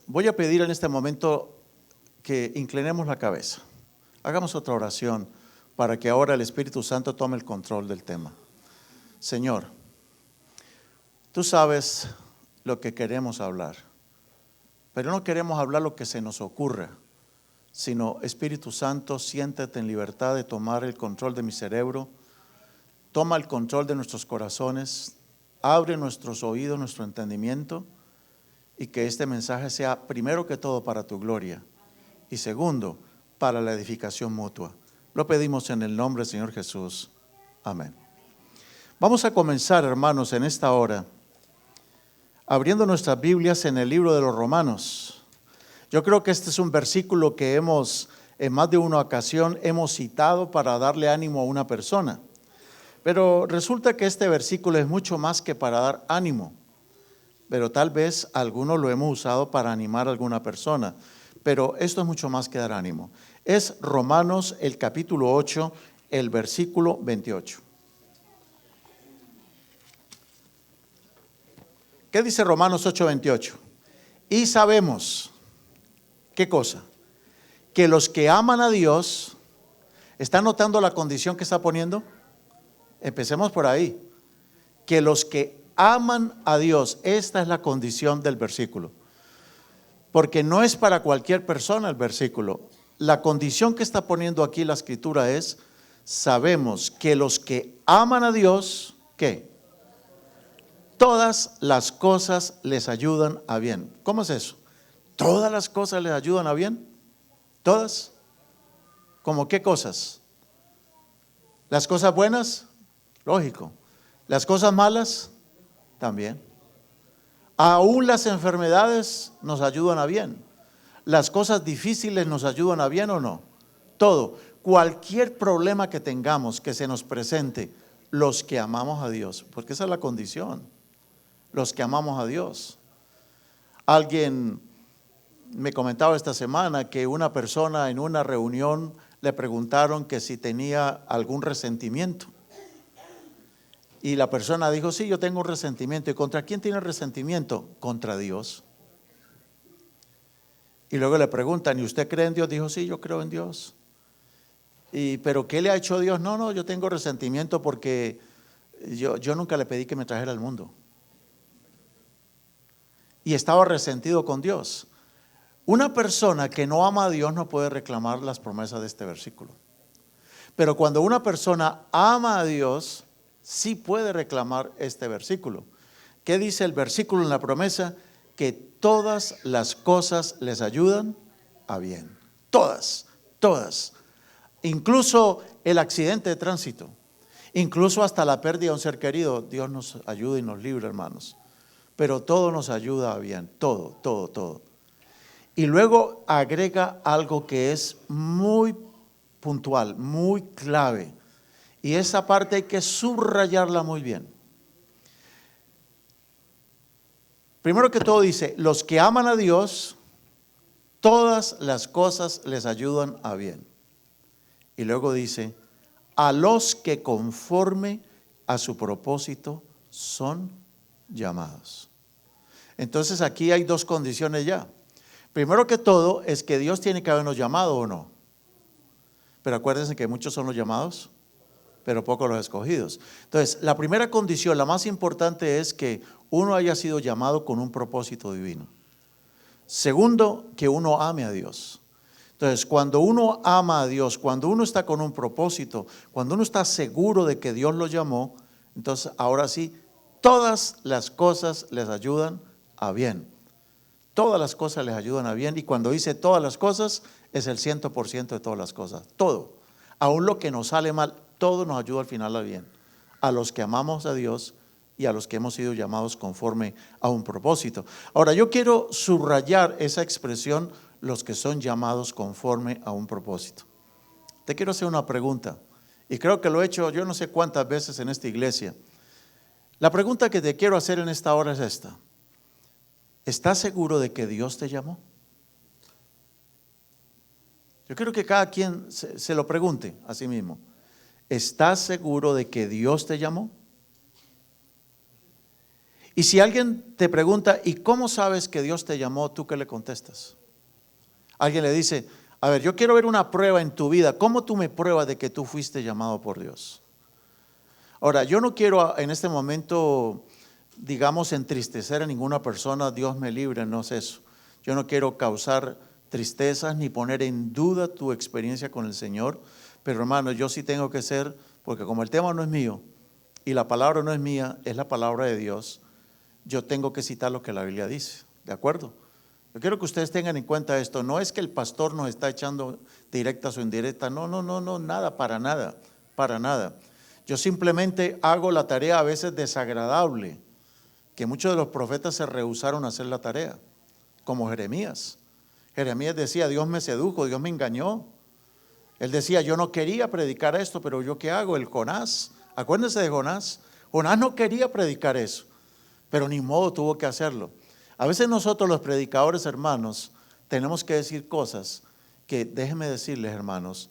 Voy a pedir en este momento que inclinemos la cabeza. Hagamos otra oración para que ahora el Espíritu Santo tome el control del tema. Señor, tú sabes lo que queremos hablar, pero no queremos hablar lo que se nos ocurra, sino Espíritu Santo, siéntate en libertad de tomar el control de mi cerebro, toma el control de nuestros corazones, abre nuestros oídos, nuestro entendimiento, y que este mensaje sea primero que todo para tu gloria y segundo para la edificación mutua. Lo pedimos en el nombre del Señor Jesús. Amén. Vamos a comenzar, hermanos, en esta hora abriendo nuestras Biblias en el libro de los Romanos. Yo creo que este es un versículo que en más de una ocasión hemos citado para darle ánimo a una persona. Pero resulta que este versículo es mucho más que para dar ánimo. Pero tal vez algunos lo hemos usado para animar a alguna persona. Pero esto es mucho más que dar ánimo. Es Romanos el capítulo 8, el versículo 28. ¿Qué dice Romanos 8, 28? Y sabemos, ¿qué cosa? Que los que aman a Dios, ¿están notando la condición que está poniendo? Empecemos por ahí. Que los que aman a Dios, esta es la condición del versículo. Porque no es para cualquier persona el versículo. La condición que está poniendo aquí la escritura es, sabemos que los que aman a Dios, ¿qué? Todas las cosas les ayudan a bien. ¿Cómo es eso? ¿Todas las cosas les ayudan a bien? ¿Todas? ¿Cómo qué cosas? ¿Las cosas buenas? Lógico. ¿Las cosas malas? También. Aún las enfermedades nos ayudan a bien. ¿Las cosas difíciles nos ayudan a bien o no? Todo. Cualquier problema que tengamos, que se nos presente, los que amamos a Dios, porque esa es la condición, los que amamos a Dios. Alguien me comentaba esta semana que una persona en una reunión le preguntaron que si tenía algún resentimiento. Y la persona dijo, sí, yo tengo un resentimiento. ¿Y contra quién tiene resentimiento? Contra Dios. Y luego le preguntan, ¿y usted cree en Dios? Dijo, sí, yo creo en Dios. ¿Pero qué le ha hecho Dios? No, yo tengo resentimiento porque yo nunca le pedí que me trajera al mundo. Y estaba resentido con Dios. Una persona que no ama a Dios no puede reclamar las promesas de este versículo. Pero cuando una persona ama a Dios, sí puede reclamar este versículo. ¿Qué dice el versículo en la promesa? Que todas las cosas les ayudan a bien. Todas, todas. Incluso el accidente de tránsito, incluso hasta la pérdida de un ser querido. Dios nos ayuda y nos libra, hermanos. Pero todo nos ayuda a bien, todo, todo, todo. Y luego agrega algo que es muy puntual, muy clave. Y esa parte hay que subrayarla muy bien. Primero que todo dice, los que aman a Dios, todas las cosas les ayudan a bien. Y luego dice, a los que conforme a su propósito son llamados. Entonces aquí hay dos condiciones ya. Primero que todo es que Dios tiene que habernos llamado o no. Pero acuérdense que muchos son los llamados, pero pocos los escogidos. Entonces, la primera condición, la más importante, es que uno haya sido llamado con un propósito divino. Segundo, que uno ame a Dios. Entonces, cuando uno ama a Dios, cuando uno está con un propósito, cuando uno está seguro de que Dios lo llamó, entonces ahora sí, todas las cosas les ayudan a bien. Todas las cosas les ayudan a bien. Y cuando dice todas las cosas, es el 100% de todas las cosas. Todo. Aún lo que nos sale mal, todo nos ayuda al final a bien. A los que amamos a Dios y a los que hemos sido llamados conforme a un propósito. Ahora, yo quiero subrayar esa expresión, los que son llamados conforme a un propósito. Te quiero hacer una pregunta. Y creo que lo he hecho yo no sé cuántas veces en esta iglesia. La pregunta que te quiero hacer en esta hora es esta. ¿Estás seguro de que Dios te llamó? Yo quiero que cada quien se lo pregunte a sí mismo. ¿Estás seguro de que Dios te llamó? Y si alguien te pregunta, ¿y cómo sabes que Dios te llamó? ¿Tú qué le contestas? Alguien le dice, a ver, yo quiero ver una prueba en tu vida. ¿Cómo tú me pruebas de que tú fuiste llamado por Dios? Ahora, yo no quiero en este momento, digamos, entristecer a ninguna persona. Dios me libre, no es eso. Yo no quiero causar tristezas ni poner en duda tu experiencia con el Señor. Pero hermano, yo sí tengo que ser, porque como el tema no es mío y la palabra no es mía, es la palabra de Dios, yo tengo que citar lo que la Biblia dice, ¿de acuerdo? Yo quiero que ustedes tengan en cuenta esto. No es que el pastor nos está echando directas o indirectas, no, nada, para nada, para nada. Yo simplemente hago la tarea a veces desagradable, que muchos de los profetas se rehusaron a hacer la tarea, como Jeremías. Jeremías decía, Dios me sedujo, Dios me engañó. Él decía, yo no quería predicar esto, pero ¿yo qué hago? El Jonás, acuérdense de Jonás. Jonás no quería predicar eso, pero ni modo, tuvo que hacerlo. A veces nosotros los predicadores, hermanos, tenemos que decir cosas que, déjenme decirles, hermanos,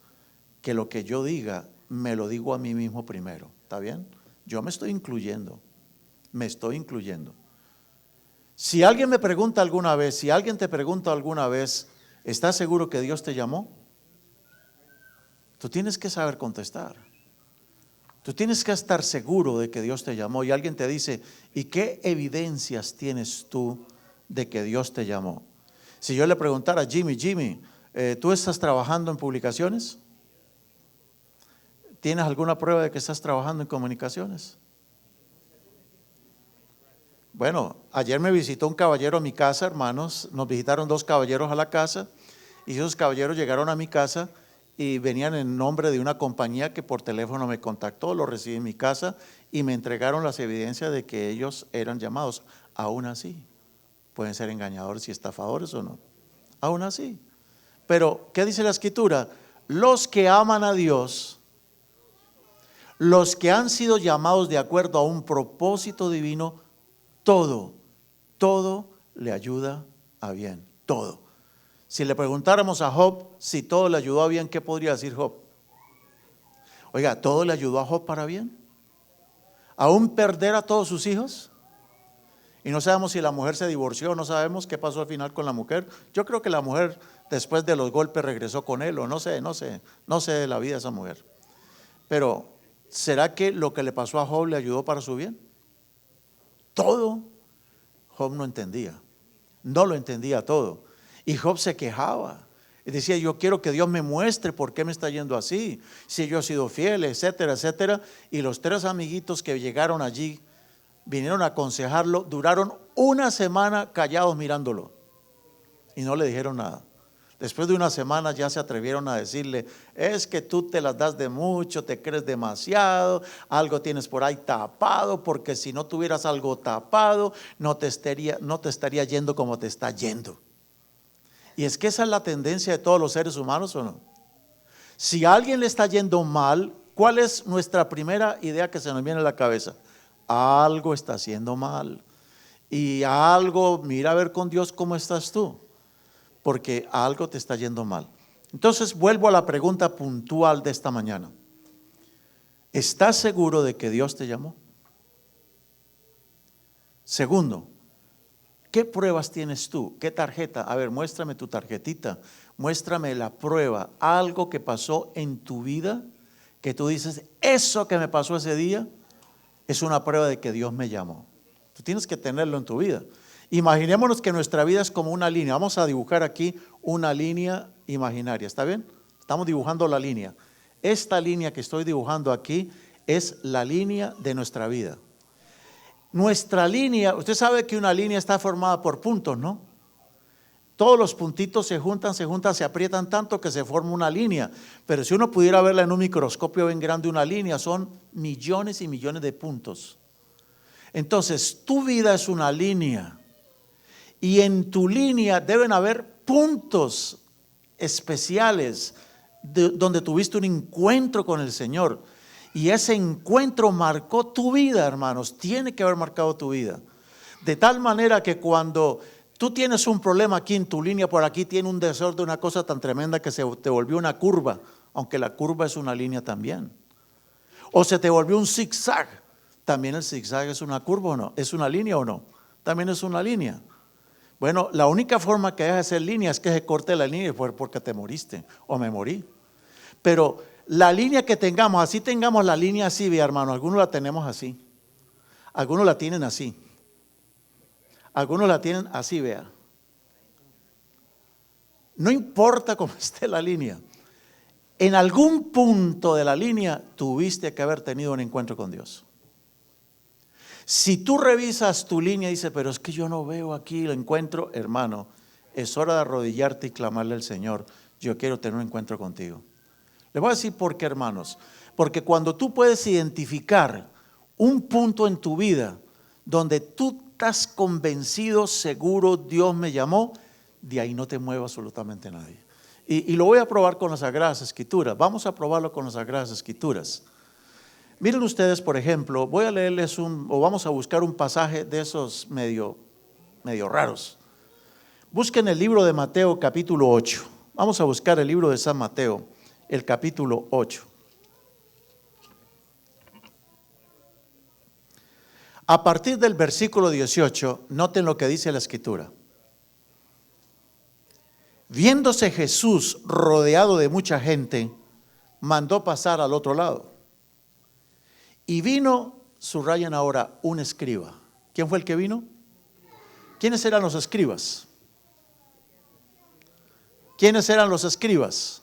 que lo que yo diga, me lo digo a mí mismo primero, ¿está bien? Yo me estoy incluyendo. Si alguien me pregunta alguna vez, si alguien te pregunta alguna vez, ¿estás seguro que Dios te llamó? Tú tienes que saber contestar. Tú tienes que estar seguro de que Dios te llamó. Y alguien te dice, ¿y qué evidencias tienes tú de que Dios te llamó? Si yo le preguntara a Jimmy, ¿tú estás trabajando en publicaciones? ¿Tienes alguna prueba de que estás trabajando en comunicaciones? Bueno, ayer me visitó un caballero a mi casa, hermanos. Nos visitaron 2 caballeros a la casa. Y esos caballeros llegaron a mi casa y venían en nombre de una compañía que por teléfono me contactó, lo recibí en mi casa y me entregaron las evidencias de que ellos eran llamados. Aún así, pueden ser engañadores y estafadores o no, aún así. Pero, ¿qué dice la Escritura? Los que aman a Dios, los que han sido llamados de acuerdo a un propósito divino, todo le ayuda a bien, todo. Si le preguntáramos a Job si todo le ayudó a bien, ¿qué podría decir Job? Oiga, ¿todo le ayudó a Job para bien? ¿Aún perder a todos sus hijos? Y no sabemos si la mujer se divorció, no sabemos qué pasó al final con la mujer. Yo creo que la mujer después de los golpes regresó con él, o no sé de la vida de esa mujer. Pero, ¿será que lo que le pasó a Job le ayudó para su bien? Todo. Job no entendía, no lo entendía todo. Y Job se quejaba y decía, yo quiero que Dios me muestre por qué me está yendo así, si yo he sido fiel, etcétera, etcétera. Y los 3 amiguitos que llegaron allí, vinieron a aconsejarlo, duraron 1 semana callados mirándolo y no le dijeron nada. Después de 1 semana ya se atrevieron a decirle, es que tú te las das de mucho, te crees demasiado, algo tienes por ahí tapado, porque si no tuvieras algo tapado, no te estaría yendo como te está yendo. Y es que esa es la tendencia de todos los seres humanos, ¿o no? Si a alguien le está yendo mal, ¿cuál es nuestra primera idea que se nos viene a la cabeza? Algo está haciendo mal. Y algo, mira a ver con Dios cómo estás tú, porque algo te está yendo mal. Entonces vuelvo a la pregunta puntual de esta mañana. ¿Estás seguro de que Dios te llamó? Segundo, ¿qué pruebas tienes tú? ¿Qué tarjeta? A ver, muéstrame tu tarjetita, muéstrame la prueba, algo que pasó en tu vida, que tú dices, eso que me pasó ese día es una prueba de que Dios me llamó. Tú tienes que tenerlo en tu vida. Imaginémonos que nuestra vida es como una línea. Vamos a dibujar aquí una línea imaginaria, ¿está bien? Estamos dibujando la línea. Esta línea que estoy dibujando aquí es la línea de nuestra vida. Nuestra línea, usted sabe que una línea está formada por puntos, ¿no? Todos los puntitos se juntan, se aprietan tanto que se forma una línea. Pero si uno pudiera verla en un microscopio bien grande, una línea son millones y millones de puntos. Entonces, tu vida es una línea. Y en tu línea deben haber puntos especiales donde tuviste un encuentro con el Señor. Y ese encuentro marcó tu vida, hermanos. Tiene que haber marcado tu vida. De tal manera que cuando tú tienes un problema aquí en tu línea, por aquí tiene un desorden, una cosa tan tremenda que se te volvió una curva, aunque la curva es una línea también. O se te volvió un zigzag. ¿También el zigzag es una curva o no? ¿Es una línea o no? También es una línea. Bueno, la única forma que deja de ser línea es que se corte la línea y fue porque te moriste o me morí. Pero la línea que tengamos, así tengamos la línea así, vea hermano, algunos la tenemos así, algunos la tienen así, algunos la tienen así, vea. No importa cómo esté la línea, en algún punto de la línea tuviste que haber tenido un encuentro con Dios. Si tú revisas tu línea y dices, pero es que yo no veo aquí el encuentro, hermano, es hora de arrodillarte y clamarle al Señor, yo quiero tener un encuentro contigo. Les voy a decir por qué, hermanos, porque cuando tú puedes identificar un punto en tu vida donde tú estás convencido, seguro, Dios me llamó, de ahí no te mueve absolutamente nadie. Y lo voy a probar con las Sagradas Escrituras. Vamos a probarlo con las Sagradas Escrituras. Miren ustedes, por ejemplo, voy a leerles vamos a buscar un pasaje de esos medio raros. Busquen el libro de Mateo capítulo 8. Vamos a buscar el libro de San Mateo, el capítulo 8. A partir del versículo 18, noten lo que dice la Escritura. Viéndose Jesús rodeado de mucha gente, mandó pasar al otro lado. Y vino, subrayan ahora, un escriba. ¿Quién fue el que vino? ¿Quiénes eran los escribas? ¿Quiénes eran los escribas?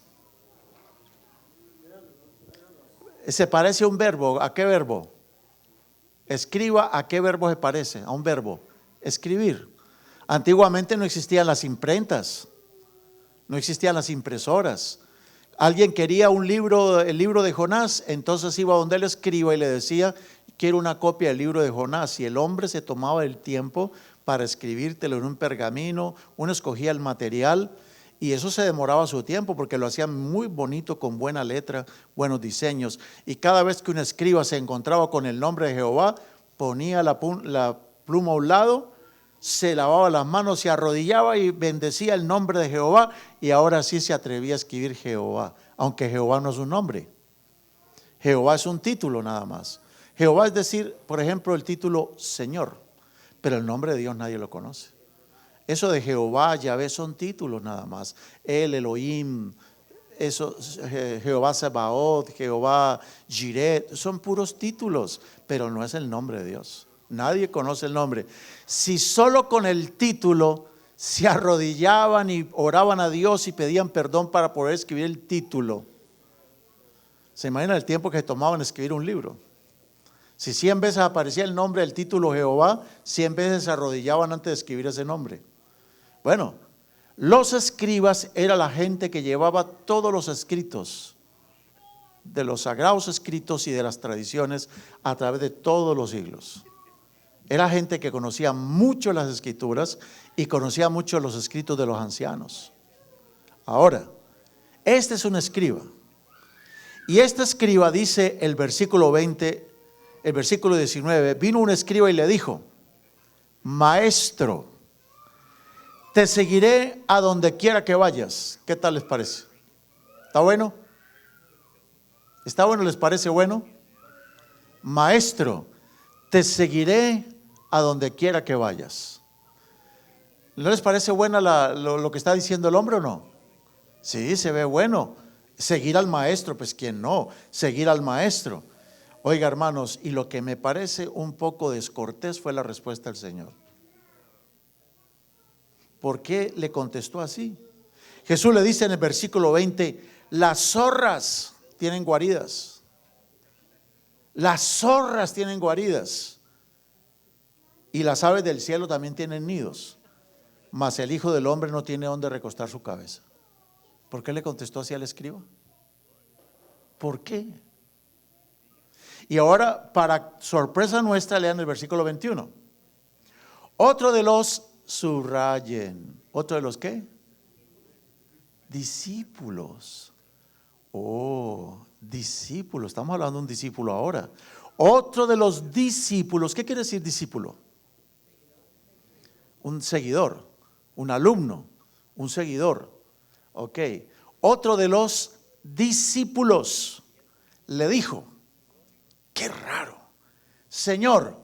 Se parece a un verbo. ¿A qué verbo? Escriba, ¿a qué verbo se parece? A un verbo. Escribir. Antiguamente no existían las imprentas, no existían las impresoras. Alguien quería un libro, el libro de Jonás, entonces iba donde el escriba y le decía, quiero una copia del libro de Jonás. Y el hombre se tomaba el tiempo para escribírtelo en un pergamino, uno escogía el material y eso se demoraba su tiempo porque lo hacían muy bonito, con buena letra, buenos diseños. Y cada vez que un escriba se encontraba con el nombre de Jehová, ponía la pluma a un lado, se lavaba las manos, se arrodillaba y bendecía el nombre de Jehová, y ahora sí se atrevía a escribir Jehová, aunque Jehová no es un nombre. Jehová es un título nada más. Jehová es decir, por ejemplo, el título Señor, pero el nombre de Dios nadie lo conoce. Eso de Jehová, Yahvé son títulos nada más. El Elohim, eso, Jehová Sebaot, Jehová Jireh, son puros títulos, pero no es el nombre de Dios. Nadie conoce el nombre. Si solo con el título se arrodillaban y oraban a Dios y pedían perdón para poder escribir el título, ¿se imagina el tiempo que tomaban escribir un libro? Si 100 veces aparecía el nombre del título Jehová, 100 veces se arrodillaban antes de escribir ese nombre. Bueno, los escribas era la gente que llevaba todos los escritos, de los sagrados escritos y de las tradiciones a través de todos los siglos. Era gente que conocía mucho las escrituras y conocía mucho los escritos de los ancianos. Ahora, este es un escriba. Y este escriba dice el versículo 20, el versículo 19, vino un escriba y le dijo, maestro, te seguiré a donde quiera que vayas. ¿Qué tal les parece? ¿Está bueno? ¿Está bueno? ¿Les parece bueno? Maestro, te seguiré a donde quiera que vayas. ¿No les parece buena lo que está diciendo el hombre o no? Sí, se ve bueno. Seguir al maestro, pues ¿quién no? Seguir al maestro. Oiga, hermanos, y lo que me parece un poco descortés fue la respuesta del Señor. ¿Por qué le contestó así? Jesús le dice en el versículo 20, las zorras tienen guaridas. Las zorras tienen guaridas. Y las aves del cielo también tienen nidos. Mas el Hijo del Hombre no tiene donde recostar su cabeza. ¿Por qué le contestó así al escriba? ¿Por qué? Y ahora, para sorpresa nuestra, lean el versículo 21. Otro de los, subrayen, ¿otro de los qué? Discípulos. Oh, discípulos, estamos hablando de un discípulo ahora. Otro de los discípulos, ¿qué quiere decir discípulo? Un seguidor, un alumno, un seguidor. Ok, otro de los discípulos le dijo, qué raro, Señor,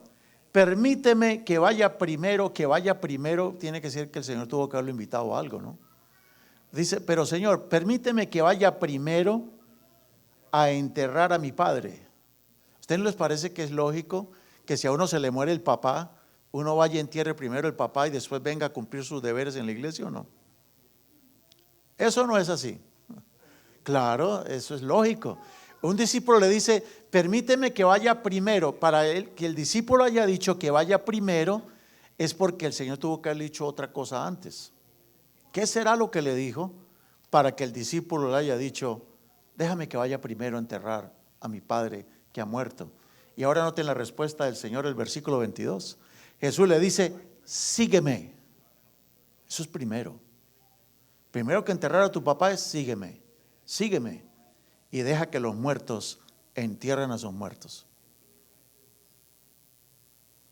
permíteme que vaya primero, tiene que ser que el Señor tuvo que haberlo invitado a algo, ¿no? Dice, pero Señor, permíteme que vaya primero a enterrar a mi padre. ¿A ustedes no les parece que es lógico que si a uno se le muere el papá, uno vaya y entierre primero el papá y después venga a cumplir sus deberes en la iglesia o no? Eso no es así. Claro, eso es lógico. Un discípulo le dice, permíteme que vaya primero. Para él, que el discípulo haya dicho que vaya primero, es porque el Señor tuvo que haber dicho otra cosa antes. ¿Qué será lo que le dijo para que el discípulo le haya dicho, déjame que vaya primero a enterrar a mi padre que ha muerto? Y ahora noten la respuesta del Señor, el versículo 22. Jesús le dice, sígueme. Eso es primero. Primero que enterrar a tu papá es sígueme, sígueme. Y deja que los muertos entierren a sus muertos.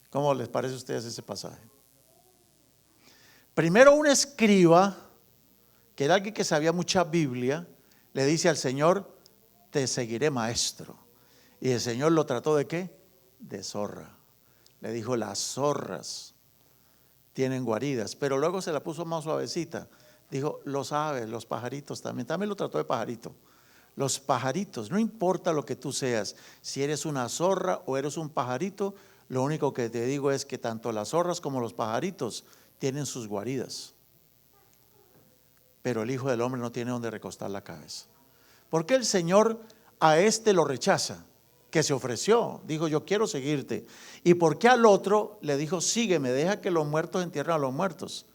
¿Cómo les parece a ustedes ese pasaje? Primero un escriba, que era alguien que sabía mucha Biblia, le dice al Señor, te seguiré, maestro. Y el Señor lo trató ¿de qué? De zorra. Le dijo, las zorras tienen guaridas, pero luego se la puso más suavecita. Dijo, los aves, los pajaritos también lo trató de pajarito. Los pajaritos, no importa lo que tú seas, si eres una zorra o eres un pajarito, lo único que te digo es que tanto las zorras como los pajaritos tienen sus guaridas. Pero el Hijo del Hombre no tiene donde recostar la cabeza. ¿Por qué el Señor a este lo rechaza? Que se ofreció, dijo, yo quiero seguirte. ¿Y por qué al otro le dijo, sígueme, deja que los muertos entierren a los muertos?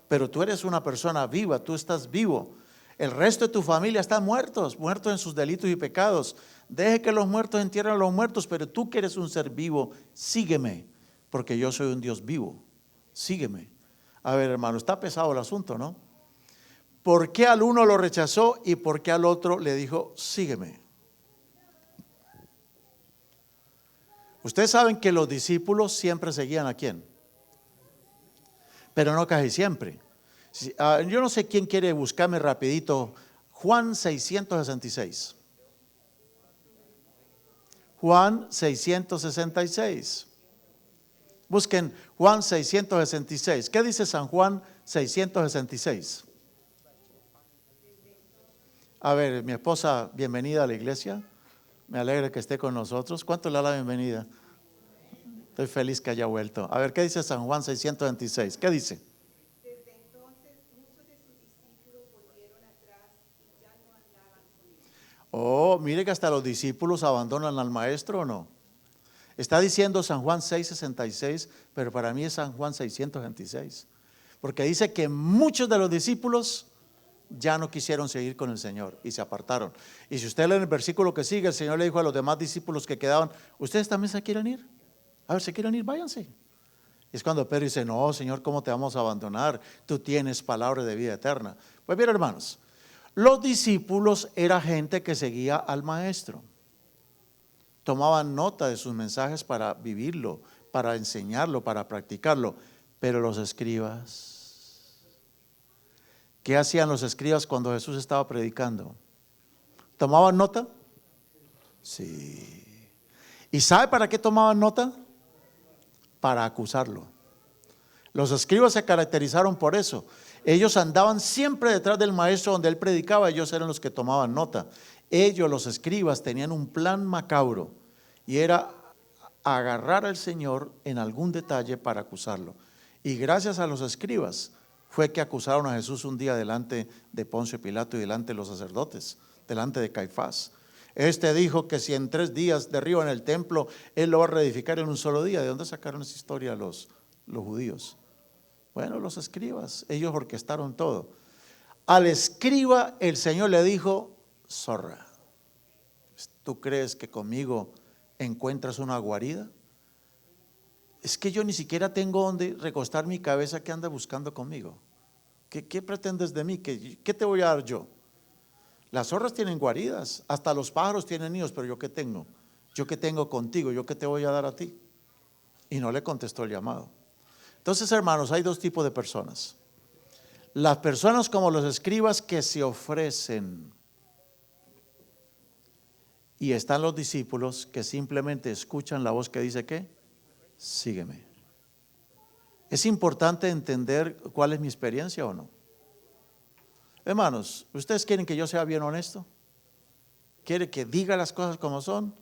Pero tú eres una persona viva, tú estás vivo. El resto de tu familia están muertos en sus delitos y pecados. Deje que los muertos entierren a los muertos, pero tú que eres un ser vivo, sígueme, porque yo soy un Dios vivo. Sígueme. A ver, hermano, está pesado el asunto, ¿no? ¿Por qué al uno lo rechazó y por qué al otro le dijo, sígueme? Ustedes saben que los discípulos siempre seguían ¿a quién? Pero no casi siempre. Yo no sé quién quiere buscarme rapidito Juan 666. Juan 666. Busquen Juan 666. ¿Qué dice San Juan 666? A ver, mi esposa, bienvenida a la iglesia. Me alegra que esté con nosotros. ¿Cuánto le da la bienvenida? Estoy feliz que haya vuelto. A ver, ¿qué dice San Juan 626? ¿Qué dice? Desde entonces muchos de sus discípulos volvieron atrás y ya no andaban con él. Oh, mire que hasta los discípulos abandonan al maestro, ¿o no? Está diciendo San Juan 666, pero para mí es San Juan 626. Porque dice que muchos de los discípulos ya no quisieron seguir con el Señor y se apartaron. Y si usted lee en el versículo que sigue, el Señor le dijo a los demás discípulos que quedaban, ¿ustedes también se quieren ir? A ver, ¿se quieren ir? Váyanse. Y es cuando Pedro dice, no, Señor, ¿cómo te vamos a abandonar? Tú tienes palabra de vida eterna. Pues bien, hermanos, los discípulos era gente que seguía al maestro. Tomaban nota de sus mensajes para vivirlo, para enseñarlo, para practicarlo. Pero los escribas, ¿qué hacían los escribas cuando Jesús estaba predicando? ¿Tomaban nota? Sí. ¿Y sabe para qué tomaban nota? Para acusarlo. Los escribas se caracterizaron por eso. Ellos andaban siempre detrás del maestro donde él predicaba, ellos eran los que tomaban nota. Ellos, los escribas, tenían un plan macabro y era agarrar al Señor en algún detalle para acusarlo. Y gracias a los escribas fue que acusaron a Jesús un día delante de Poncio Pilato y delante de los sacerdotes, delante de Caifás. Este dijo que si en 3 días derriban el templo, él lo va a reedificar en un solo día. ¿De dónde sacaron esa historia los judíos? Bueno, los escribas, ellos orquestaron todo. Al escriba el Señor le dijo, zorra, ¿tú crees que conmigo encuentras una guarida? Es que yo ni siquiera tengo donde recostar mi cabeza. ¿Qué anda buscando conmigo? ¿Qué pretendes de mí? ¿Qué te voy a dar yo? Las zorras tienen guaridas, hasta los pájaros tienen nidos, pero ¿yo qué tengo? ¿Yo qué tengo contigo? ¿Yo qué te voy a dar a ti? Y no le contestó el llamado. Entonces, hermanos, hay 2 tipos de personas. Las personas como los escribas que se ofrecen. Y están los discípulos que simplemente escuchan la voz que dice ¿qué? Sígueme. Es importante entender cuál es mi experiencia o no. Hermanos, ¿ustedes quieren que yo sea bien honesto? ¿Quiere que diga las cosas como son?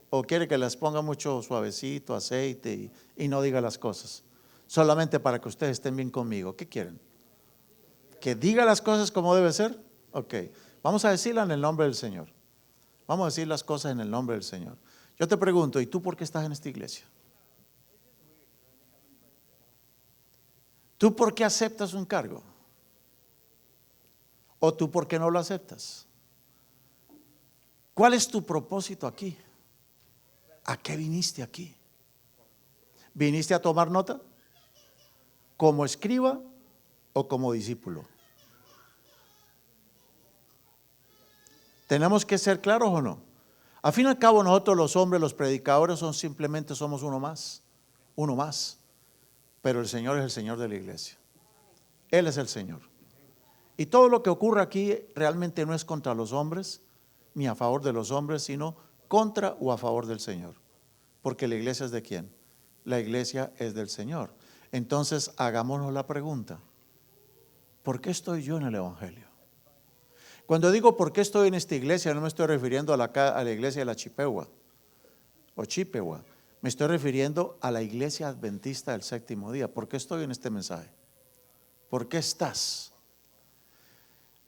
¿O quiere que las ponga mucho suavecito, aceite y no diga las cosas? Solamente para que ustedes estén bien conmigo. ¿Qué quieren? ¿Que diga las cosas como debe ser? Ok, vamos a decirlas en el nombre del Señor. Vamos a decir las cosas en el nombre del Señor. Yo te pregunto, ¿y tú por qué estás en esta iglesia? ¿Tú por qué aceptas un cargo? ¿O tú por qué no lo aceptas? ¿Cuál es tu propósito aquí? ¿A qué viniste aquí? ¿Viniste a tomar nota? ¿Como escriba o como discípulo? ¿Tenemos que ser claros o no? Al fin y al cabo nosotros los hombres, los predicadores, simplemente somos uno más. Pero el Señor es el Señor de la iglesia. Él es el Señor. Y todo lo que ocurre aquí realmente no es contra los hombres, ni a favor de los hombres, sino contra o a favor del Señor. Porque la iglesia es de ¿quién? La iglesia es del Señor. Entonces hagámonos la pregunta, ¿por qué estoy yo en el Evangelio? Cuando digo por qué estoy en esta iglesia, no me estoy refiriendo a la iglesia de la Chippewa o Chippewa. Me estoy refiriendo a la iglesia adventista del séptimo día. ¿Por qué estoy en este mensaje? ¿Por qué estás?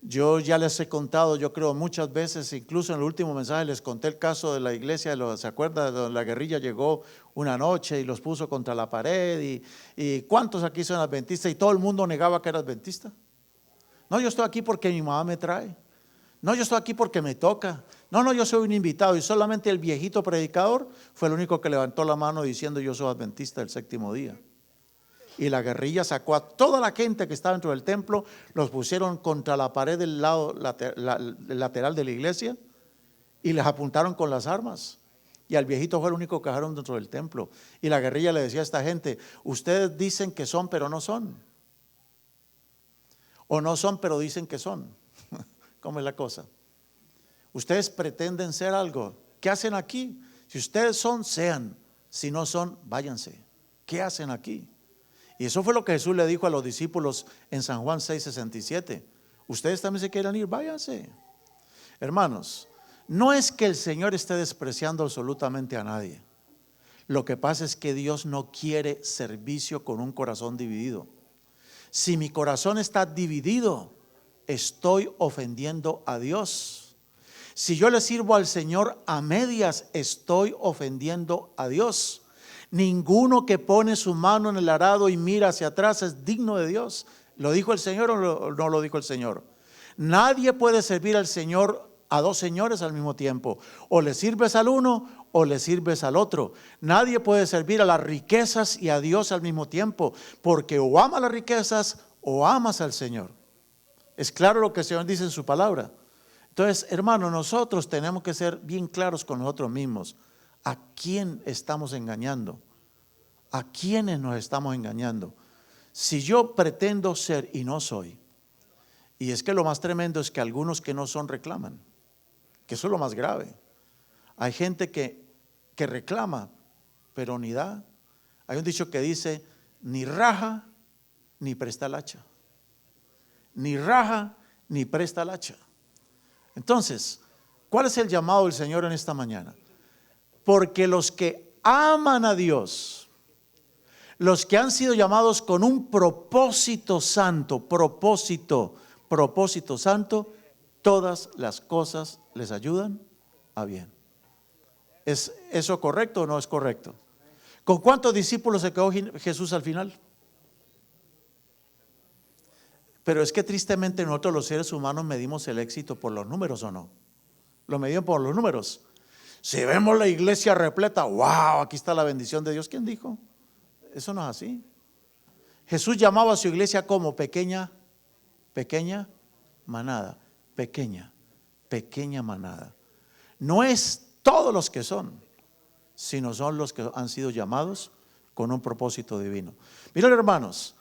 Yo ya les he contado, yo creo muchas veces, incluso en el último mensaje les conté el caso de la iglesia, ¿se acuerdan? Donde la guerrilla llegó una noche y los puso contra la pared y ¿cuántos aquí son adventistas? Y todo el mundo negaba que era adventista. No, yo estoy aquí porque mi mamá me trae. No, yo estoy aquí porque me toca. No, yo soy un invitado. Y solamente el viejito predicador fue el único que levantó la mano diciendo yo soy adventista del séptimo día. Y la guerrilla sacó a toda la gente que estaba dentro del templo, los pusieron contra la pared del lado lateral de la iglesia y les apuntaron con las armas. Y al viejito fue el único que dejaron dentro del templo. Y la guerrilla le decía a esta gente, ustedes dicen que son pero no son. O no son pero dicen que son. ¿Cómo es la cosa? Ustedes pretenden ser algo. ¿Qué hacen aquí? Si ustedes son, sean. Si no son, váyanse. ¿Qué hacen aquí? Y eso fue lo que Jesús le dijo a los discípulos en San Juan 6:67. Ustedes también se quieren ir, váyanse. Hermanos, no es que el Señor esté despreciando absolutamente a nadie. Lo que pasa es que Dios no quiere servicio con un corazón dividido. Si mi corazón está dividido, estoy ofendiendo a Dios. Si yo le sirvo al Señor a medias, estoy ofendiendo a Dios. Ninguno que pone su mano en el arado y mira hacia atrás es digno de Dios. ¿Lo dijo el Señor o no lo dijo el Señor? Nadie puede servir al Señor a dos señores al mismo tiempo. O le sirves al uno o le sirves al otro. Nadie puede servir a las riquezas y a Dios al mismo tiempo, porque o amas las riquezas o amas al Señor. Es claro lo que el Señor dice en su palabra. Entonces, hermano, nosotros tenemos que ser bien claros con nosotros mismos. ¿A quién estamos engañando? ¿A quiénes nos estamos engañando? Si yo pretendo ser y no soy, y es que lo más tremendo es que algunos que no son reclaman, que eso es lo más grave. Hay gente que reclama, pero ni da. Hay un dicho que dice, ni raja, ni presta el hacha. Ni raja, ni presta el hacha. Entonces, ¿cuál es el llamado del Señor en esta mañana? Porque los que aman a Dios, los que han sido llamados con un propósito santo, propósito santo, todas las cosas les ayudan a bien. ¿Es eso correcto o no es correcto? ¿Con cuántos discípulos se quedó Jesús al final? Pero es que tristemente nosotros los seres humanos medimos el éxito por los números, ¿o no? Lo medimos por los números. Si vemos la iglesia repleta, wow, aquí está la bendición de Dios. ¿Quién dijo? Eso no es así. Jesús llamaba a su iglesia como pequeña manada. Pequeña manada. No es todos los que son, sino son los que han sido llamados con un propósito divino. Miren, hermanos,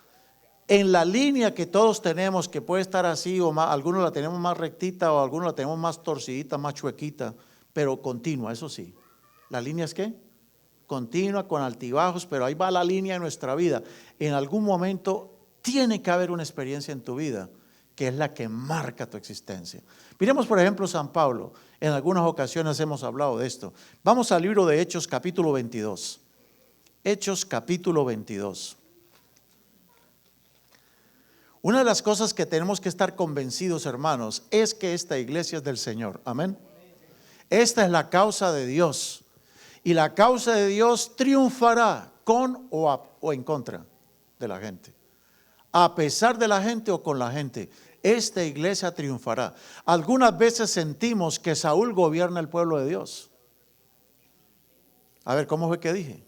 en la línea que todos tenemos, que puede estar así o más, algunos la tenemos más rectita o algunos la tenemos más torcidita, más chuequita, pero continua, eso sí. ¿La línea es qué? Continua, con altibajos, pero ahí va la línea de nuestra vida. En algún momento tiene que haber una experiencia en tu vida que es la que marca tu existencia. Miremos por ejemplo San Pablo. En algunas ocasiones hemos hablado de esto. Vamos al libro de Hechos capítulo 22. Hechos capítulo 22. Una de las cosas que tenemos que estar convencidos, hermanos, es que esta iglesia es del Señor. Amén. Esta es la causa de Dios. Y la causa de Dios triunfará con o en contra de la gente. A pesar de la gente o con la gente, esta iglesia triunfará. Algunas veces sentimos que Saúl gobierna el pueblo de Dios. A ver, ¿cómo fue que dije?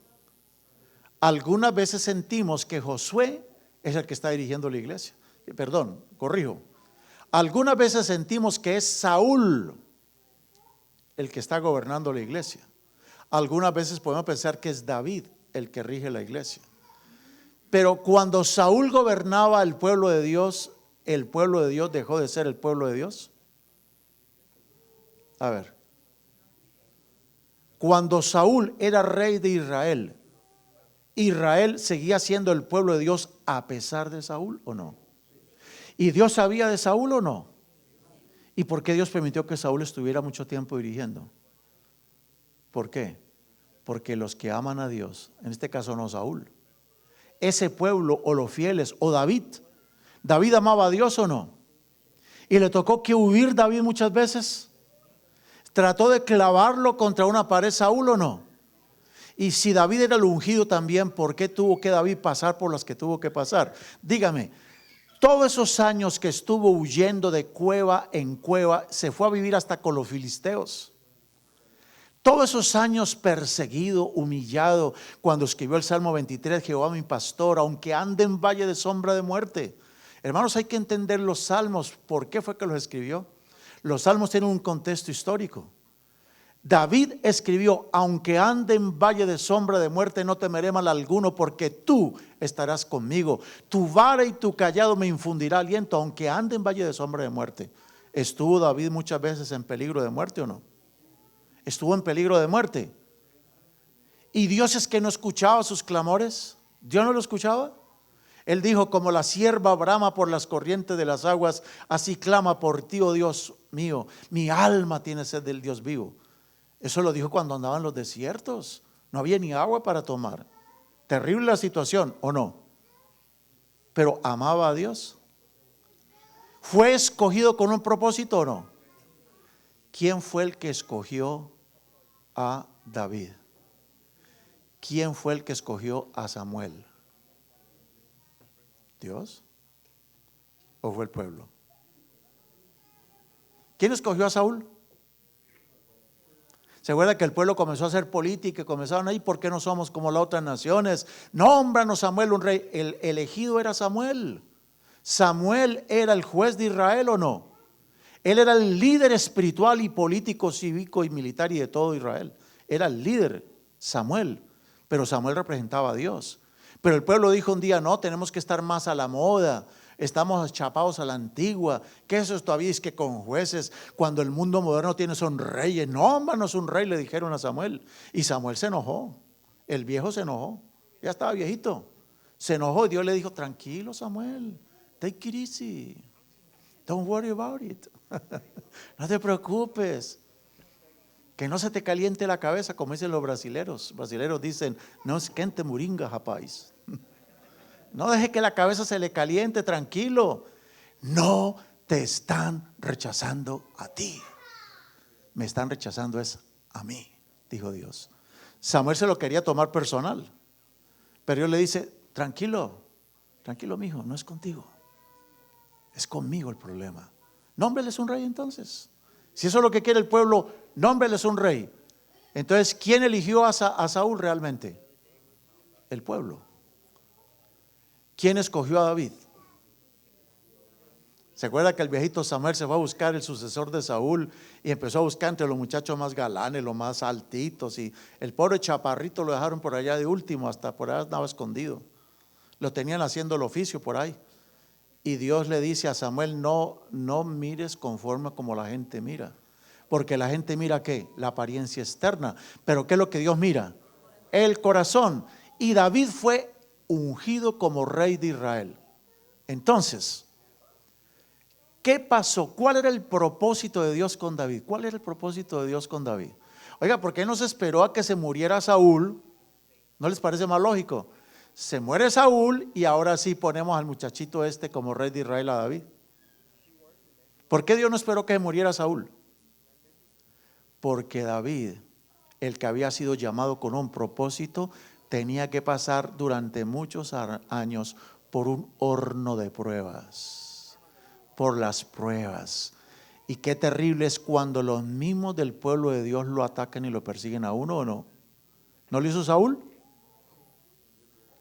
Algunas veces sentimos que Josué es el que está dirigiendo la iglesia. Perdón, corrijo. Algunas veces sentimos que es Saúl el que está gobernando la iglesia. Algunas veces podemos pensar que es David el que rige la iglesia. Pero cuando Saúl gobernaba el pueblo de Dios dejó de ser el pueblo de Dios. A ver. Cuando Saúl era rey de Israel, ¿Israel seguía siendo el pueblo de Dios a pesar de Saúl o no? ¿Y Dios sabía de Saúl o no? ¿Y por qué Dios permitió que Saúl estuviera mucho tiempo dirigiendo? ¿Por qué? Porque los que aman a Dios, en este caso no Saúl, ese pueblo o los fieles o David amaba a Dios o no, y le tocó que huir David muchas veces, trató de clavarlo contra una pared Saúl o no, y si David era el ungido también, ¿por qué tuvo que David pasar por las que tuvo que pasar? Dígame, todos esos años que estuvo huyendo de cueva en cueva, se fue a vivir hasta con los filisteos. Todos esos años perseguido, humillado, cuando escribió el Salmo 23, Jehová mi pastor, aunque ande en valle de sombra de muerte. Hermanos, hay que entender los salmos. ¿Por qué fue que los escribió? Los salmos tienen un contexto histórico. David escribió, aunque ande en valle de sombra de muerte, no temeré mal alguno, porque tú estarás conmigo. Tu vara y tu callado me infundirá aliento, aunque ande en valle de sombra de muerte. ¿Estuvo David muchas veces en peligro de muerte o no? Estuvo en peligro de muerte. ¿Y Dios es que no escuchaba sus clamores? ¿Dios no lo escuchaba? Él dijo, como la sierva brama por las corrientes de las aguas, así clama por ti, oh Dios mío. Mi alma tiene sed del Dios vivo. Eso lo dijo cuando andaba en los desiertos. No había ni agua para tomar. Terrible la situación, ¿o no? Pero amaba a Dios. ¿Fue escogido con un propósito o no? ¿Quién fue el que escogió a David? ¿Quién fue el que escogió a Samuel? ¿Dios? ¿O fue el pueblo? ¿Quién escogió a Saúl? ¿Se acuerda que el pueblo comenzó a hacer política y comenzaron ahí? ¿Por qué no somos como las otras naciones? Nómbranos Samuel un rey. El elegido era Samuel. Samuel era el juez de Israel o no. Él era el líder espiritual y político, cívico y militar y de todo Israel. Era el líder, Samuel. Pero Samuel representaba a Dios. Pero el pueblo dijo un día, no, tenemos que estar más a la moda. Estamos chapados a la antigua. ¿Qué es eso todavía? Es que con jueces, cuando el mundo moderno tiene son reyes. Nómbranos un rey, le dijeron a Samuel. Y Samuel se enojó. El viejo se enojó. Ya estaba viejito. Se enojó y Dios le dijo, tranquilo Samuel, take it easy. Don't worry about it. No te preocupes. Que no se te caliente la cabeza, como dicen los brasileros. Los brasileros dicen, no esquente moringa, rapaz. No deje que la cabeza se le caliente, tranquilo. No te están rechazando a ti. Me están rechazando es a mí, dijo Dios. Samuel se lo quería tomar personal. Pero Dios le dice, tranquilo, tranquilo mijo, no es contigo. Es conmigo el problema. Nómbreles un rey entonces. Si eso es lo que quiere el pueblo, nómbreles un rey. Entonces, ¿quién eligió a Saúl realmente? El pueblo. ¿Quién escogió a David? ¿Se acuerda que el viejito Samuel se fue a buscar el sucesor de Saúl y empezó a buscar entre los muchachos más galanes, los más altitos, y el pobre chaparrito lo dejaron por allá de último, hasta por allá andaba escondido? Lo tenían haciendo el oficio por ahí. Y Dios le dice a Samuel, no mires conforme como la gente mira, Porque la gente mira ¿qué? La apariencia externa. Pero ¿qué es lo que Dios mira? El corazón. Y David fue ungido como rey de Israel. Entonces, ¿qué pasó? ¿Cuál era el propósito de Dios con David? ¿Cuál era el propósito de Dios con David? Oiga, ¿por qué no se esperó a que se muriera Saúl? ¿No les parece más lógico? Se muere Saúl y ahora sí ponemos al muchachito este como rey de Israel a David. ¿Por qué Dios no esperó que muriera Saúl? Porque David, el que había sido llamado con un propósito, tenía que pasar durante muchos años por un horno de pruebas, por las pruebas. Y qué terrible es cuando los mismos del pueblo de Dios lo atacan y lo persiguen a uno, ¿o no? ¿No lo hizo Saúl?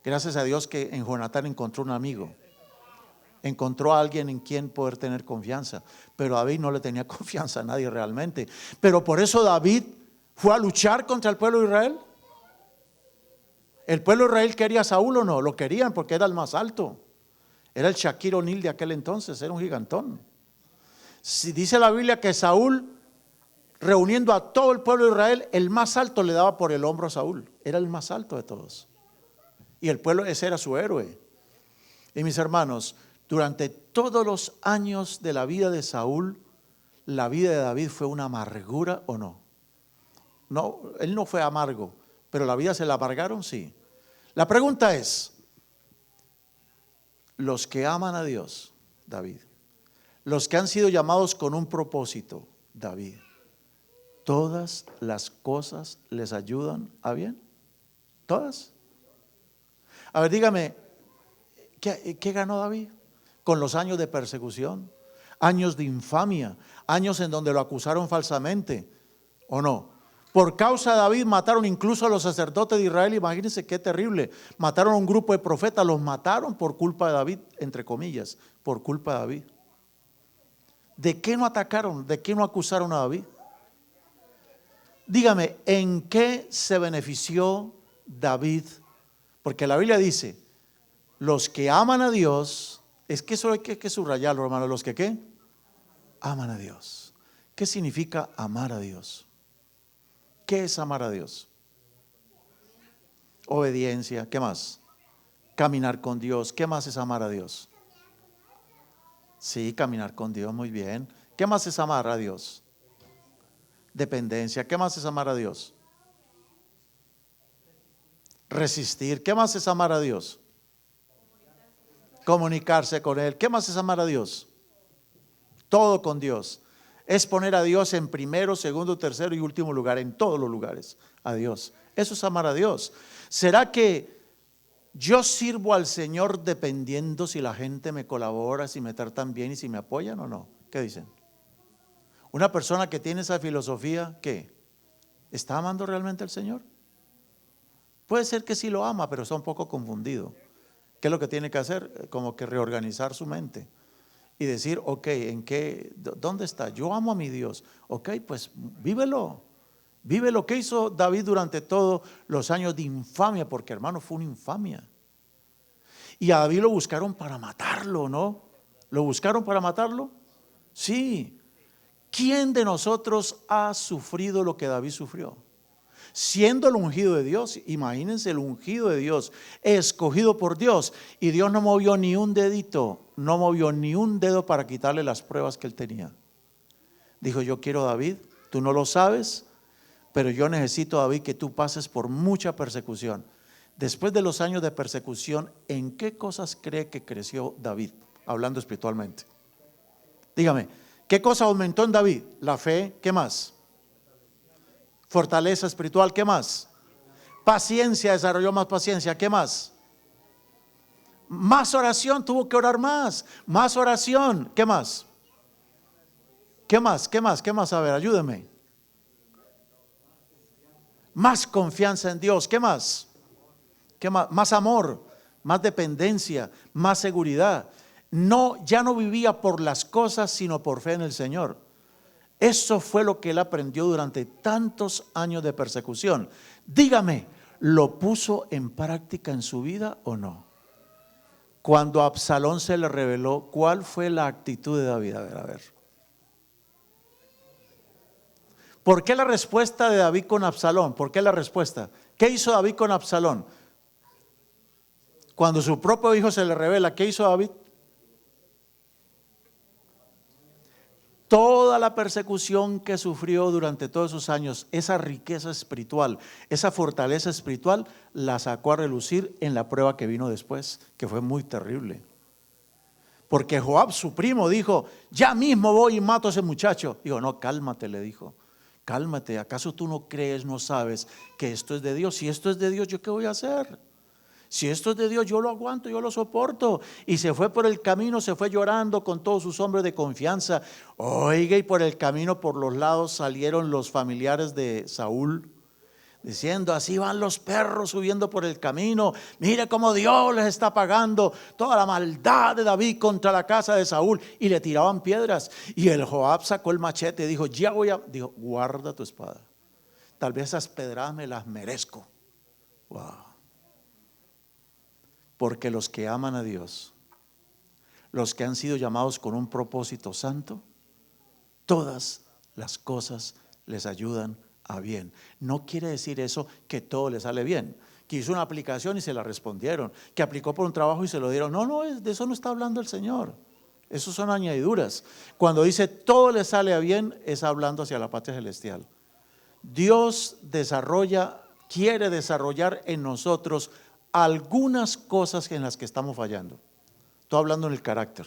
Gracias a Dios que en Jonatán encontró un amigo. Encontró a alguien en quien poder tener confianza. Pero David no le tenía confianza a nadie realmente. Pero por eso David fue a luchar contra el pueblo de Israel. ¿El pueblo de Israel quería a Saúl o no? Lo querían porque era el más alto. Era el Shaquille O'Neal de aquel entonces, era un gigantón. Si dice la Biblia que Saúl, reuniendo a todo el pueblo de Israel, el más alto le daba por el hombro a Saúl. Era el más alto de todos. Y el pueblo, ese era su héroe. Y mis hermanos, durante todos los años de la vida de Saúl, la vida de David fue una amargura o no. No, él no fue amargo, pero la vida se la amargaron, sí. La pregunta es, los que aman a Dios, David, los que han sido llamados con un propósito, David, ¿todas las cosas les ayudan a bien? ¿Todas? A ver, dígame, ¿qué ganó David? Con los años de persecución, años de infamia, años en donde lo acusaron falsamente, ¿o no? Por causa de David mataron incluso a los sacerdotes de Israel. Imagínense qué terrible. Mataron a un grupo de profetas, los mataron por culpa de David, entre comillas, por culpa de David. ¿De qué no atacaron? ¿De qué no acusaron a David? Dígame, ¿en qué se benefició David? Porque la Biblia dice, los que aman a Dios, es que eso hay que subrayarlo, hermano, los que ¿qué? Aman a Dios. ¿Qué significa amar a Dios? ¿Qué es amar a Dios? Obediencia, ¿qué más? Caminar con Dios, ¿qué más es amar a Dios? Sí, caminar con Dios, muy bien. ¿Qué más es amar a Dios? Dependencia, ¿qué más es amar a Dios? Resistir, ¿qué más es amar a Dios? Comunicarse con Él, ¿qué más es amar a Dios? Todo con Dios. Es poner a Dios en primero, segundo, tercero y último lugar, en todos los lugares, a Dios. Eso es amar a Dios. ¿Será que yo sirvo al Señor dependiendo si la gente me colabora, si me tratan bien y si me apoyan o no? ¿Qué dicen? Una persona que tiene esa filosofía, ¿qué? ¿Está amando realmente al Señor? Puede ser que sí lo ama, pero está un poco confundido. ¿Qué es lo que tiene que hacer? Como que reorganizar su mente y decir, ok, ¿dónde está? Yo amo a mi Dios. Ok, pues vívelo. Vive lo que hizo David durante todos los años de infamia, porque hermano, fue una infamia. Y a David lo buscaron para matarlo, ¿no? ¿Lo buscaron para matarlo? Sí. ¿Quién de nosotros ha sufrido lo que David sufrió? Siendo el ungido de Dios, imagínense el ungido de Dios, escogido por Dios, y Dios no movió ni un dedito, no movió ni un dedo para quitarle las pruebas que él tenía. Dijo, yo quiero a David, tú no lo sabes, pero yo necesito, David, que tú pases por mucha persecución. Después de los años de persecución, ¿en qué cosas cree que creció David? Hablando espiritualmente. Dígame, ¿qué cosa aumentó en David? La fe, ¿qué más? Fortaleza espiritual, ¿qué más? Paciencia, desarrolló más paciencia, ¿qué más? Más oración, tuvo que orar más oración, ¿qué más? ¿Qué más? ¿Qué más? ¿Qué más? A ver, ayúdeme. Más confianza en Dios, ¿qué más? ¿Qué más? Más amor, más dependencia, más seguridad. No, ya no vivía por las cosas, sino por fe en el Señor. Eso fue lo que él aprendió durante tantos años de persecución. Dígame, ¿lo puso en práctica en su vida o no? Cuando a Absalón se le reveló, ¿cuál fue la actitud de David? A ver. ¿Por qué la respuesta de David con Absalón? ¿Por qué la respuesta? ¿Qué hizo David con Absalón? Cuando su propio hijo se le revela, ¿qué hizo David? Toda la persecución que sufrió durante todos esos años, esa riqueza espiritual, esa fortaleza espiritual, la sacó a relucir en la prueba que vino después, que fue muy terrible. Porque Joab, su primo, dijo, ya mismo voy y mato a ese muchacho. Dijo, no, cálmate, le dijo, cálmate, ¿acaso tú no crees, no sabes que esto es de Dios? Si esto es de Dios, ¿yo qué voy a hacer? Si esto es de Dios, yo lo aguanto, yo lo soporto. Y se fue por el camino, se fue llorando con todos sus hombres de confianza. Oiga, y por el camino, por los lados, salieron los familiares de Saúl, diciendo, así van los perros subiendo por el camino. Mire cómo Dios les está pagando toda la maldad de David contra la casa de Saúl. Y le tiraban piedras. Y el Joab sacó el machete y dijo, dijo, guarda tu espada. Tal vez esas pedradas me las merezco. Wow. Porque los que aman a Dios, los que han sido llamados con un propósito santo, todas las cosas les ayudan a bien. No quiere decir eso que todo le sale bien. Que hizo una aplicación y se la respondieron. Que aplicó por un trabajo y se lo dieron. No, de eso no está hablando el Señor. Eso son añadiduras. Cuando dice todo le sale a bien, es hablando hacia la patria celestial. Dios quiere desarrollar en nosotros algunas cosas en las que estamos fallando. Estoy hablando en el carácter,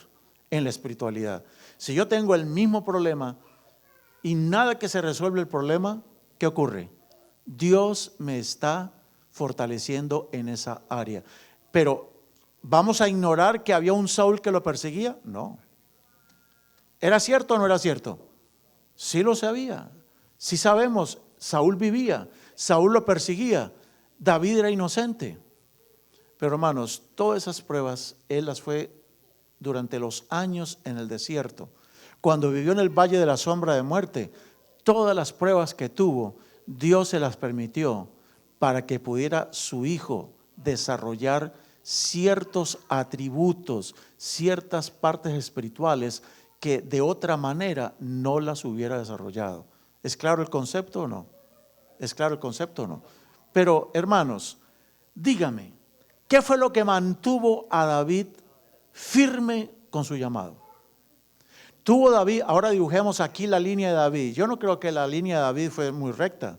en la espiritualidad. Si yo tengo el mismo problema y nada que se resuelve el problema, ¿qué ocurre? Dios me está fortaleciendo en esa área. Pero ¿vamos a ignorar que había un Saúl que lo perseguía? No. ¿Era cierto o no era cierto? Sí lo sabía. Sí sabemos, Saúl vivía, Saúl lo perseguía, David era inocente. Pero hermanos, todas esas pruebas Él las fue durante los años en el desierto. Cuando vivió en el valle de la sombra de muerte, todas las pruebas que tuvo, Dios se las permitió para que pudiera su hijo desarrollar ciertos atributos, ciertas partes espirituales que de otra manera no las hubiera desarrollado. ¿Es claro el concepto o no? ¿Es claro el concepto o no? Pero hermanos, dígame, ¿qué fue lo que mantuvo a David firme con su llamado? Tuvo David, ahora dibujemos aquí la línea de David. Yo no creo que la línea de David fue muy recta,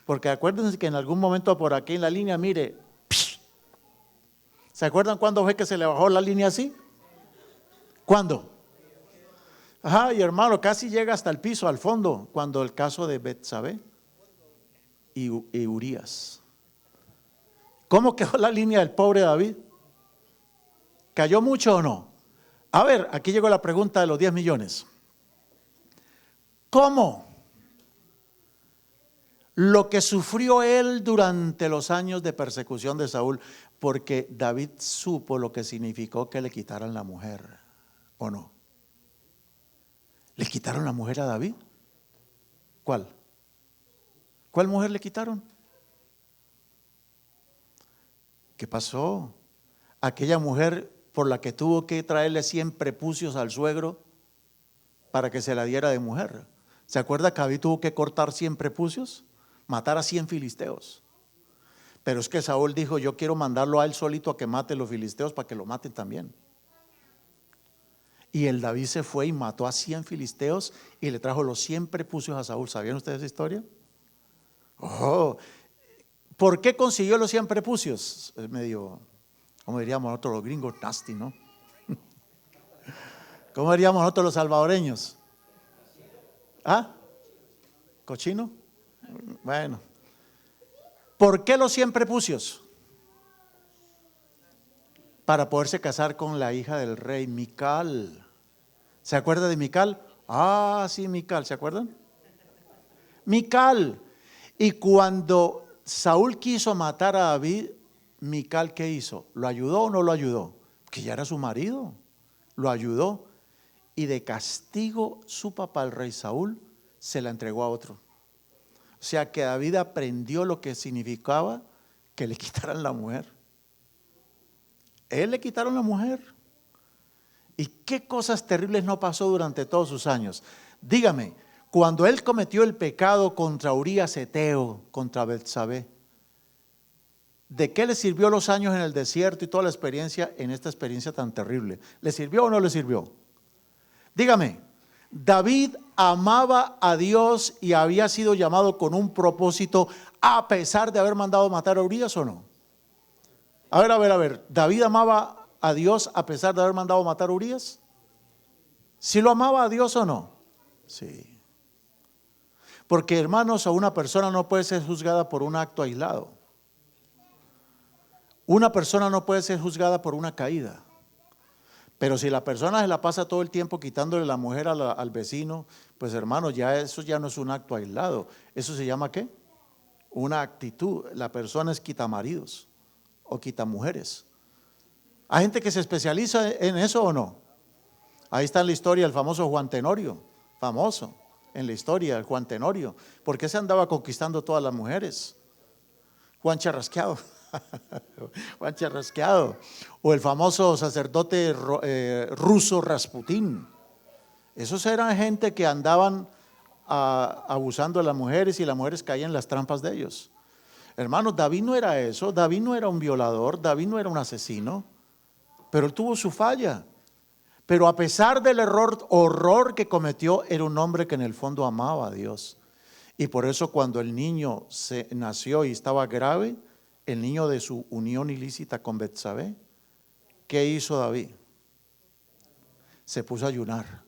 porque acuérdense que en algún momento por aquí en la línea, mire, ¿se acuerdan cuándo fue que se le bajó la línea así? ¿Cuándo? Ajá, y hermano, casi llega hasta el piso, al fondo, cuando el caso de Betsabé y Urías. ¿Cómo quedó la línea del pobre David? ¿Cayó mucho o no? A ver, aquí llegó la pregunta de los 10 millones. ¿Cómo? Lo que sufrió él durante los años de persecución de Saúl, porque David supo lo que significó que le quitaran la mujer, ¿o no? ¿Le quitaron la mujer a David? ¿Cuál? ¿Cuál mujer le quitaron? ¿Qué pasó? Aquella mujer por la que tuvo que traerle 100 prepucios al suegro para que se la diera de mujer. ¿Se acuerda que David tuvo que cortar 100 prepucios? Matar a 100 filisteos. Pero es que Saúl dijo, yo quiero mandarlo a él solito a que mate a los filisteos para que lo maten también. Y el David se fue y mató a 100 filisteos y le trajo los 100 prepucios a Saúl. ¿Sabían ustedes esa historia? Oh, ¿por qué consiguió los 100 prepucios? Es medio, como diríamos nosotros los gringos, nasty, ¿no? ¿Cómo diríamos nosotros los salvadoreños? ¿Ah? ¿Cochino? Bueno. ¿Por qué los 100 prepucios? Para poderse casar con la hija del rey, Mical. ¿Se acuerda de Mical? Ah, sí, Mical, ¿se acuerdan? Mical. Y cuando Saúl quiso matar a David, Mical, ¿qué hizo? ¿Lo ayudó o no lo ayudó? Que ya era su marido. Lo ayudó. Y de castigo su papá, el rey Saúl, se la entregó a otro. O sea que David aprendió lo que significaba que le quitaran la mujer. Él le quitaron la mujer. ¿Y qué cosas terribles no pasó durante todos sus años? Dígame, Cuando él cometió el pecado contra Urías Eteo, contra Betsabé, ¿de qué le sirvió los años en el desierto y toda la experiencia en esta experiencia tan terrible? ¿Le sirvió o no le sirvió? Dígame, ¿David amaba a Dios y había sido llamado con un propósito a pesar de haber mandado matar a Urías o no? A ver, ¿David amaba a Dios a pesar de haber mandado matar a Urías? ¿Sí lo amaba a Dios o no? Sí. Porque, hermanos, a una persona no puede ser juzgada por un acto aislado. Una persona no puede ser juzgada por una caída. Pero si la persona se la pasa todo el tiempo quitándole la mujer al vecino, pues hermanos, ya eso ya no es un acto aislado. ¿Eso se llama qué? Una actitud. La persona es quitamaridos o quitamujeres. ¿Hay gente que se especializa en eso o no? Ahí está en la historia el famoso Juan Tenorio, famoso en la historia, el Juan Tenorio. ¿Por qué se andaba conquistando todas las mujeres? Juan Charrasqueado. Juan Charrasqueado. O el famoso sacerdote ruso Rasputín. Esos eran gente que andaban abusando de las mujeres y las mujeres caían en las trampas de ellos. Hermanos, David no era eso. David no era un violador, David no era un asesino, pero él tuvo su falla. Pero a pesar del horror que cometió, era un hombre que en el fondo amaba a Dios. Y por eso cuando el niño nació y estaba grave, el niño de su unión ilícita con Betsabé, ¿qué hizo David? Se puso a ayunar,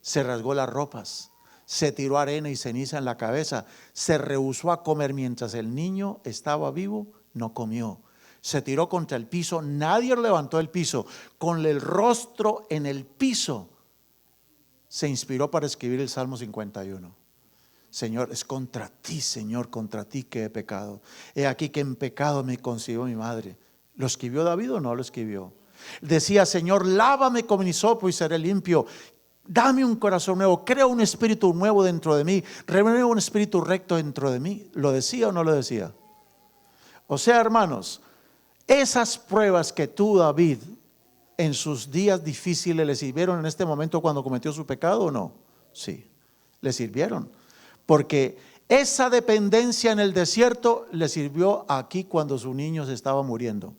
se rasgó las ropas, se tiró arena y ceniza en la cabeza, se rehusó a comer mientras el niño estaba vivo, no comió. Se tiró contra el piso, nadie lo levantó del piso, con el rostro en el piso, se inspiró para escribir el Salmo 51. Señor, es contra ti, Señor, contra ti que he pecado. He aquí que en pecado me concibió mi madre. ¿Lo escribió David o no lo escribió? Decía, Señor, lávame con hisopo y seré limpio. Dame un corazón nuevo, crea un espíritu nuevo dentro de mí, renueva un espíritu recto dentro de mí. ¿Lo decía o no lo decía? O sea, hermanos, esas pruebas que tuvo David en sus días difíciles, ¿le sirvieron en este momento cuando cometió su pecado o no? Sí, le sirvieron. Porque esa dependencia en el desierto le sirvió aquí cuando su niño se estaba muriendo.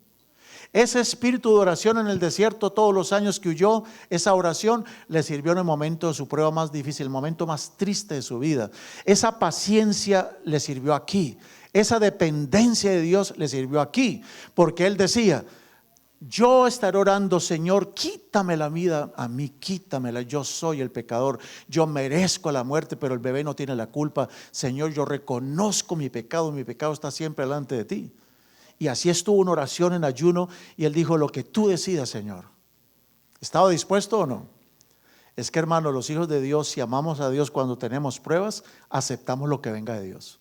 Ese espíritu de oración en el desierto todos los años que huyó, esa oración le sirvió en el momento de su prueba más difícil, el momento más triste de su vida. Esa paciencia le sirvió aquí. Esa dependencia de Dios le sirvió aquí. Porque él decía, yo estaré orando, Señor, quítame la vida a mí, quítamela, yo soy el pecador, yo merezco la muerte, pero el bebé no tiene la culpa. Señor, yo reconozco mi pecado está siempre delante de ti. Y así estuvo una oración en ayuno y él dijo, lo que tú decidas, Señor. ¿Estaba dispuesto o no? Es que, hermano, los hijos de Dios, si amamos a Dios cuando tenemos pruebas, aceptamos lo que venga de Dios.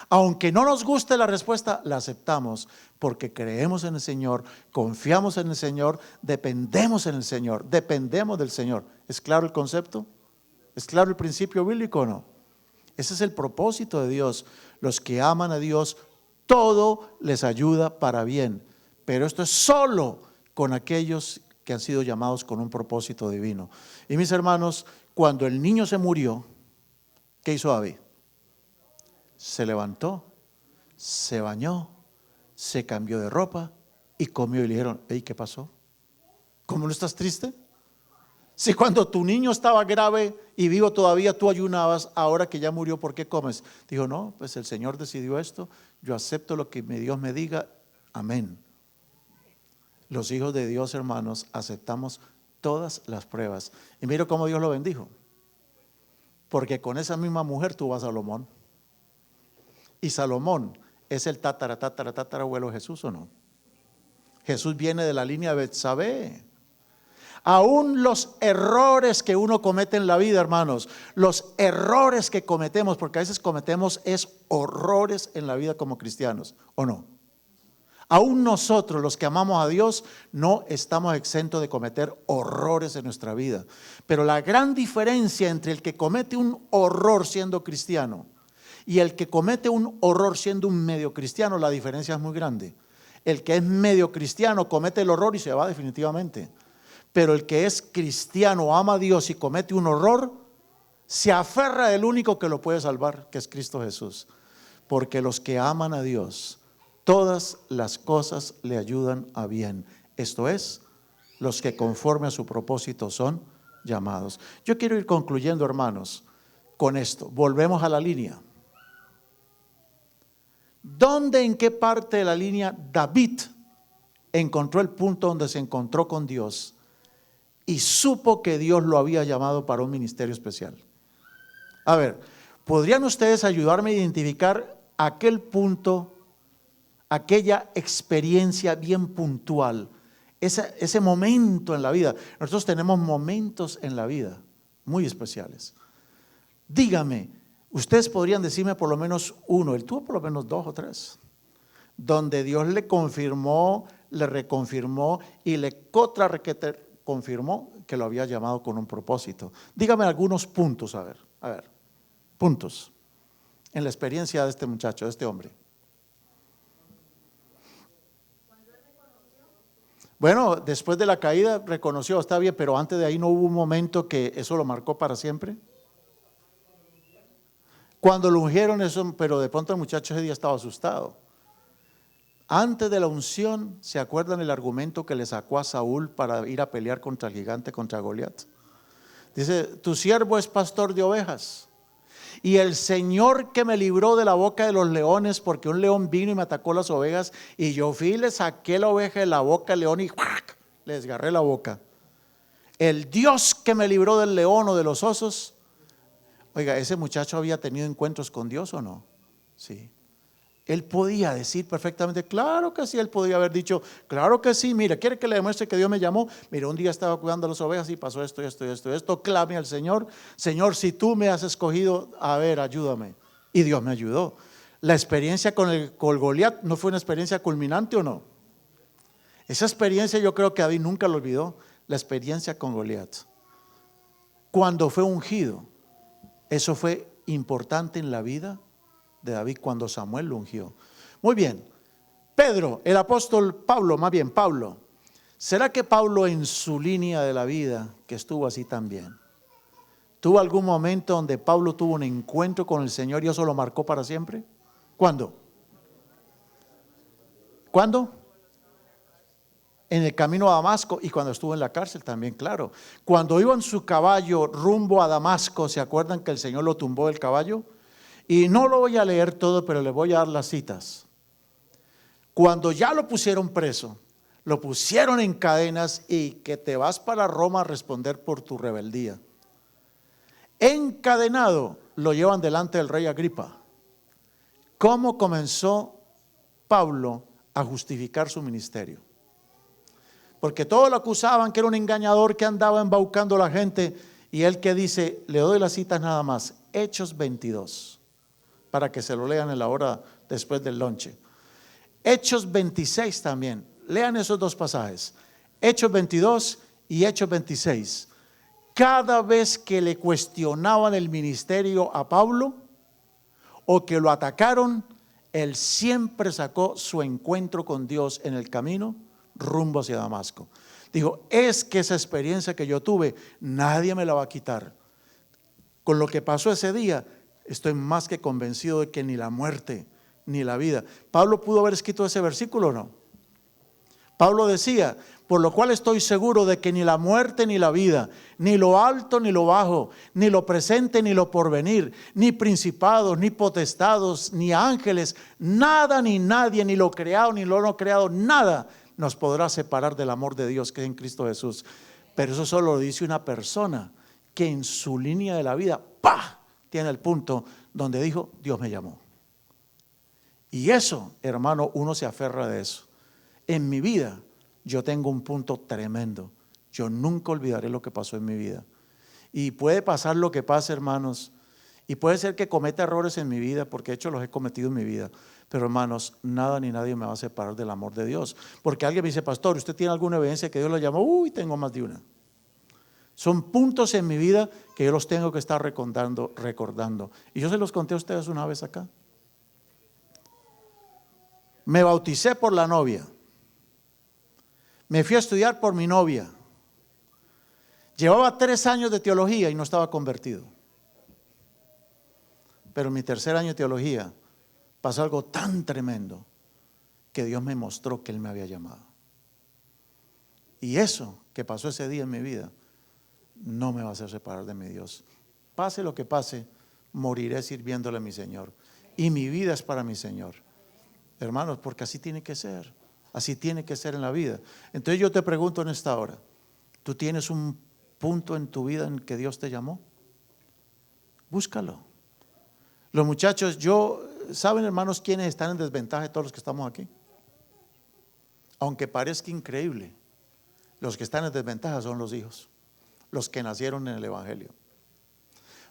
Aunque no nos guste la respuesta, la aceptamos porque creemos en el Señor, confiamos en el Señor, dependemos en el Señor, dependemos del Señor. ¿Es claro el concepto? ¿Es claro el principio bíblico o no? Ese es el propósito de Dios. Los que aman a Dios, todo les ayuda para bien. Pero esto es solo con aquellos que han sido llamados con un propósito divino. Y mis hermanos, cuando el niño se murió, ¿qué hizo David? Se levantó, se bañó, se cambió de ropa y comió. Y le dijeron, hey, ¿qué pasó? ¿Cómo no estás triste? Si cuando tu niño estaba grave y vivo todavía tú ayunabas, ahora que ya murió, ¿por qué comes? Dijo, no, pues el Señor decidió esto, yo acepto lo que Dios me diga, amén. Los hijos de Dios, hermanos, aceptamos todas las pruebas. Y mira cómo Dios lo bendijo. Porque con esa misma mujer tuvo a Salomón. Y Salomón es el tatarabuelo de Jesús, ¿o no? Jesús viene de la línea de Betsabé. Aún los errores que uno comete en la vida, hermanos, los errores que cometemos, porque a veces cometemos horrores en la vida como cristianos, ¿o no? Aún nosotros, los que amamos a Dios, no estamos exentos de cometer horrores en nuestra vida. Pero la gran diferencia entre el que comete un horror siendo cristiano y el que comete un horror siendo un medio cristiano, la diferencia es muy grande. El que es medio cristiano comete el horror y se va definitivamente. Pero el que es cristiano, ama a Dios y comete un horror, se aferra del único que lo puede salvar, que es Cristo Jesús. Porque los que aman a Dios, todas las cosas le ayudan a bien. Esto es, los que conforme a su propósito son llamados. Yo quiero ir concluyendo, hermanos, con esto. Volvemos a la línea. ¿Dónde, en qué parte de la línea David encontró el punto donde se encontró con Dios y supo que Dios lo había llamado para un ministerio especial? A ver, ¿podrían ustedes ayudarme a identificar aquel punto, aquella experiencia bien puntual, ese momento en la vida? Nosotros tenemos momentos en la vida muy especiales. Dígame, ustedes podrían decirme por lo menos uno, él tuvo por lo menos 2 o 3, donde Dios le confirmó, le reconfirmó y le confirmó que lo había llamado con un propósito. Dígame algunos puntos, a ver, puntos en la experiencia de este muchacho, de este hombre. Bueno, después de la caída reconoció, está bien, pero antes de ahí no hubo un momento que eso lo marcó para siempre. Cuando lo ungieron, eso, pero de pronto el muchacho ese día estaba asustado. Antes de la unción, ¿se acuerdan el argumento que le sacó a Saúl para ir a pelear contra el gigante, contra Goliat? Dice, tu siervo es pastor de ovejas. Y el Señor que me libró de la boca de los leones, porque un león vino y me atacó las ovejas, y yo fui y le saqué la oveja de la boca del león y ¡cuac!, le desgarré la boca. El Dios que me libró del león o de los osos. Oiga, ¿ese muchacho había tenido encuentros con Dios o no? Sí. Él podía decir perfectamente, claro que sí. Él podía haber dicho, claro que sí. Mira, ¿quiere que le demuestre que Dios me llamó? Mira, un día estaba cuidando las ovejas y pasó esto. Clame al Señor, Señor, si tú me has escogido, a ver, ayúdame. Y Dios me ayudó. La experiencia con Goliat, ¿no fue una experiencia culminante o no? Esa experiencia yo creo que David nunca lo olvidó. La experiencia con Goliat, cuando fue ungido, eso fue importante en la vida de David cuando Samuel lo ungió. Muy bien, Pedro, el apóstol Pablo, más bien Pablo. ¿Será que Pablo en su línea de la vida, que estuvo así también, tuvo algún momento donde Pablo tuvo un encuentro con el Señor y eso lo marcó para siempre? ¿Cuándo? ¿Cuándo? En el camino a Damasco y cuando estuvo en la cárcel también, claro. Cuando iba en su caballo rumbo a Damasco, ¿se acuerdan que el Señor lo tumbó del caballo? Y no lo voy a leer todo, pero le voy a dar las citas. Cuando ya lo pusieron preso, lo pusieron en cadenas y que te vas para Roma a responder por tu rebeldía. Encadenado, lo llevan delante del rey Agripa. ¿Cómo comenzó Pablo a justificar su ministerio? Porque todos lo acusaban que era un engañador, que andaba embaucando a la gente. Y él que dice, le doy las citas nada más, Hechos 22, para que se lo lean en la hora después del lonche. Hechos 26 también, lean esos 2 pasajes, Hechos 22 y Hechos 26. Cada vez que le cuestionaban el ministerio a Pablo o que lo atacaron, él siempre sacó su encuentro con Dios en el camino rumbo hacia Damasco. Dijo, es que esa experiencia que yo tuve, nadie me la va a quitar. Con lo que pasó ese día, estoy más que convencido de que ni la muerte, ni la vida. Pablo pudo haber escrito ese versículo o no. Pablo decía, por lo cual estoy seguro de que ni la muerte ni la vida, ni lo alto ni lo bajo, ni lo presente ni lo porvenir, ni principados, ni potestados, ni ángeles, nada ni nadie, ni lo creado ni lo no creado, nada nos podrá separar del amor de Dios que es en Cristo Jesús. Pero eso solo lo dice una persona que en su línea de la vida, ¡pah!, tiene el punto donde dijo, Dios me llamó. Y eso, hermano, uno se aferra de eso. En mi vida, yo tengo un punto tremendo. Yo nunca olvidaré lo que pasó en mi vida. Y puede pasar lo que pase, hermanos. Y puede ser que cometa errores en mi vida, porque de hecho los he cometido en mi vida. Pero hermanos, nada ni nadie me va a separar del amor de Dios. Porque alguien me dice, pastor, ¿usted tiene alguna evidencia que Dios lo llamó? Uy, tengo más de una. Son puntos en mi vida que yo los tengo que estar recordando. Y yo se los conté a ustedes una vez acá. Me bauticé por la novia. Me fui a estudiar por mi novia. Llevaba 3 años de teología y no estaba convertido. Pero en mi tercer año de teología pasó algo tan tremendo que Dios me mostró que Él me había llamado. Y eso que pasó ese día en mi vida no me va a hacer separar de mi Dios. Pase lo que pase, moriré sirviéndole a mi Señor. Y mi vida es para mi Señor. Hermanos, porque así tiene que ser. Así tiene que ser en la vida. Entonces yo te pregunto en esta hora, ¿tú tienes un punto en tu vida en que Dios te llamó? Búscalo. Los muchachos, ¿saben, hermanos, quiénes están en desventaja de todos los que estamos aquí? Aunque parezca increíble, los que están en desventaja son los hijos, los que nacieron en el Evangelio.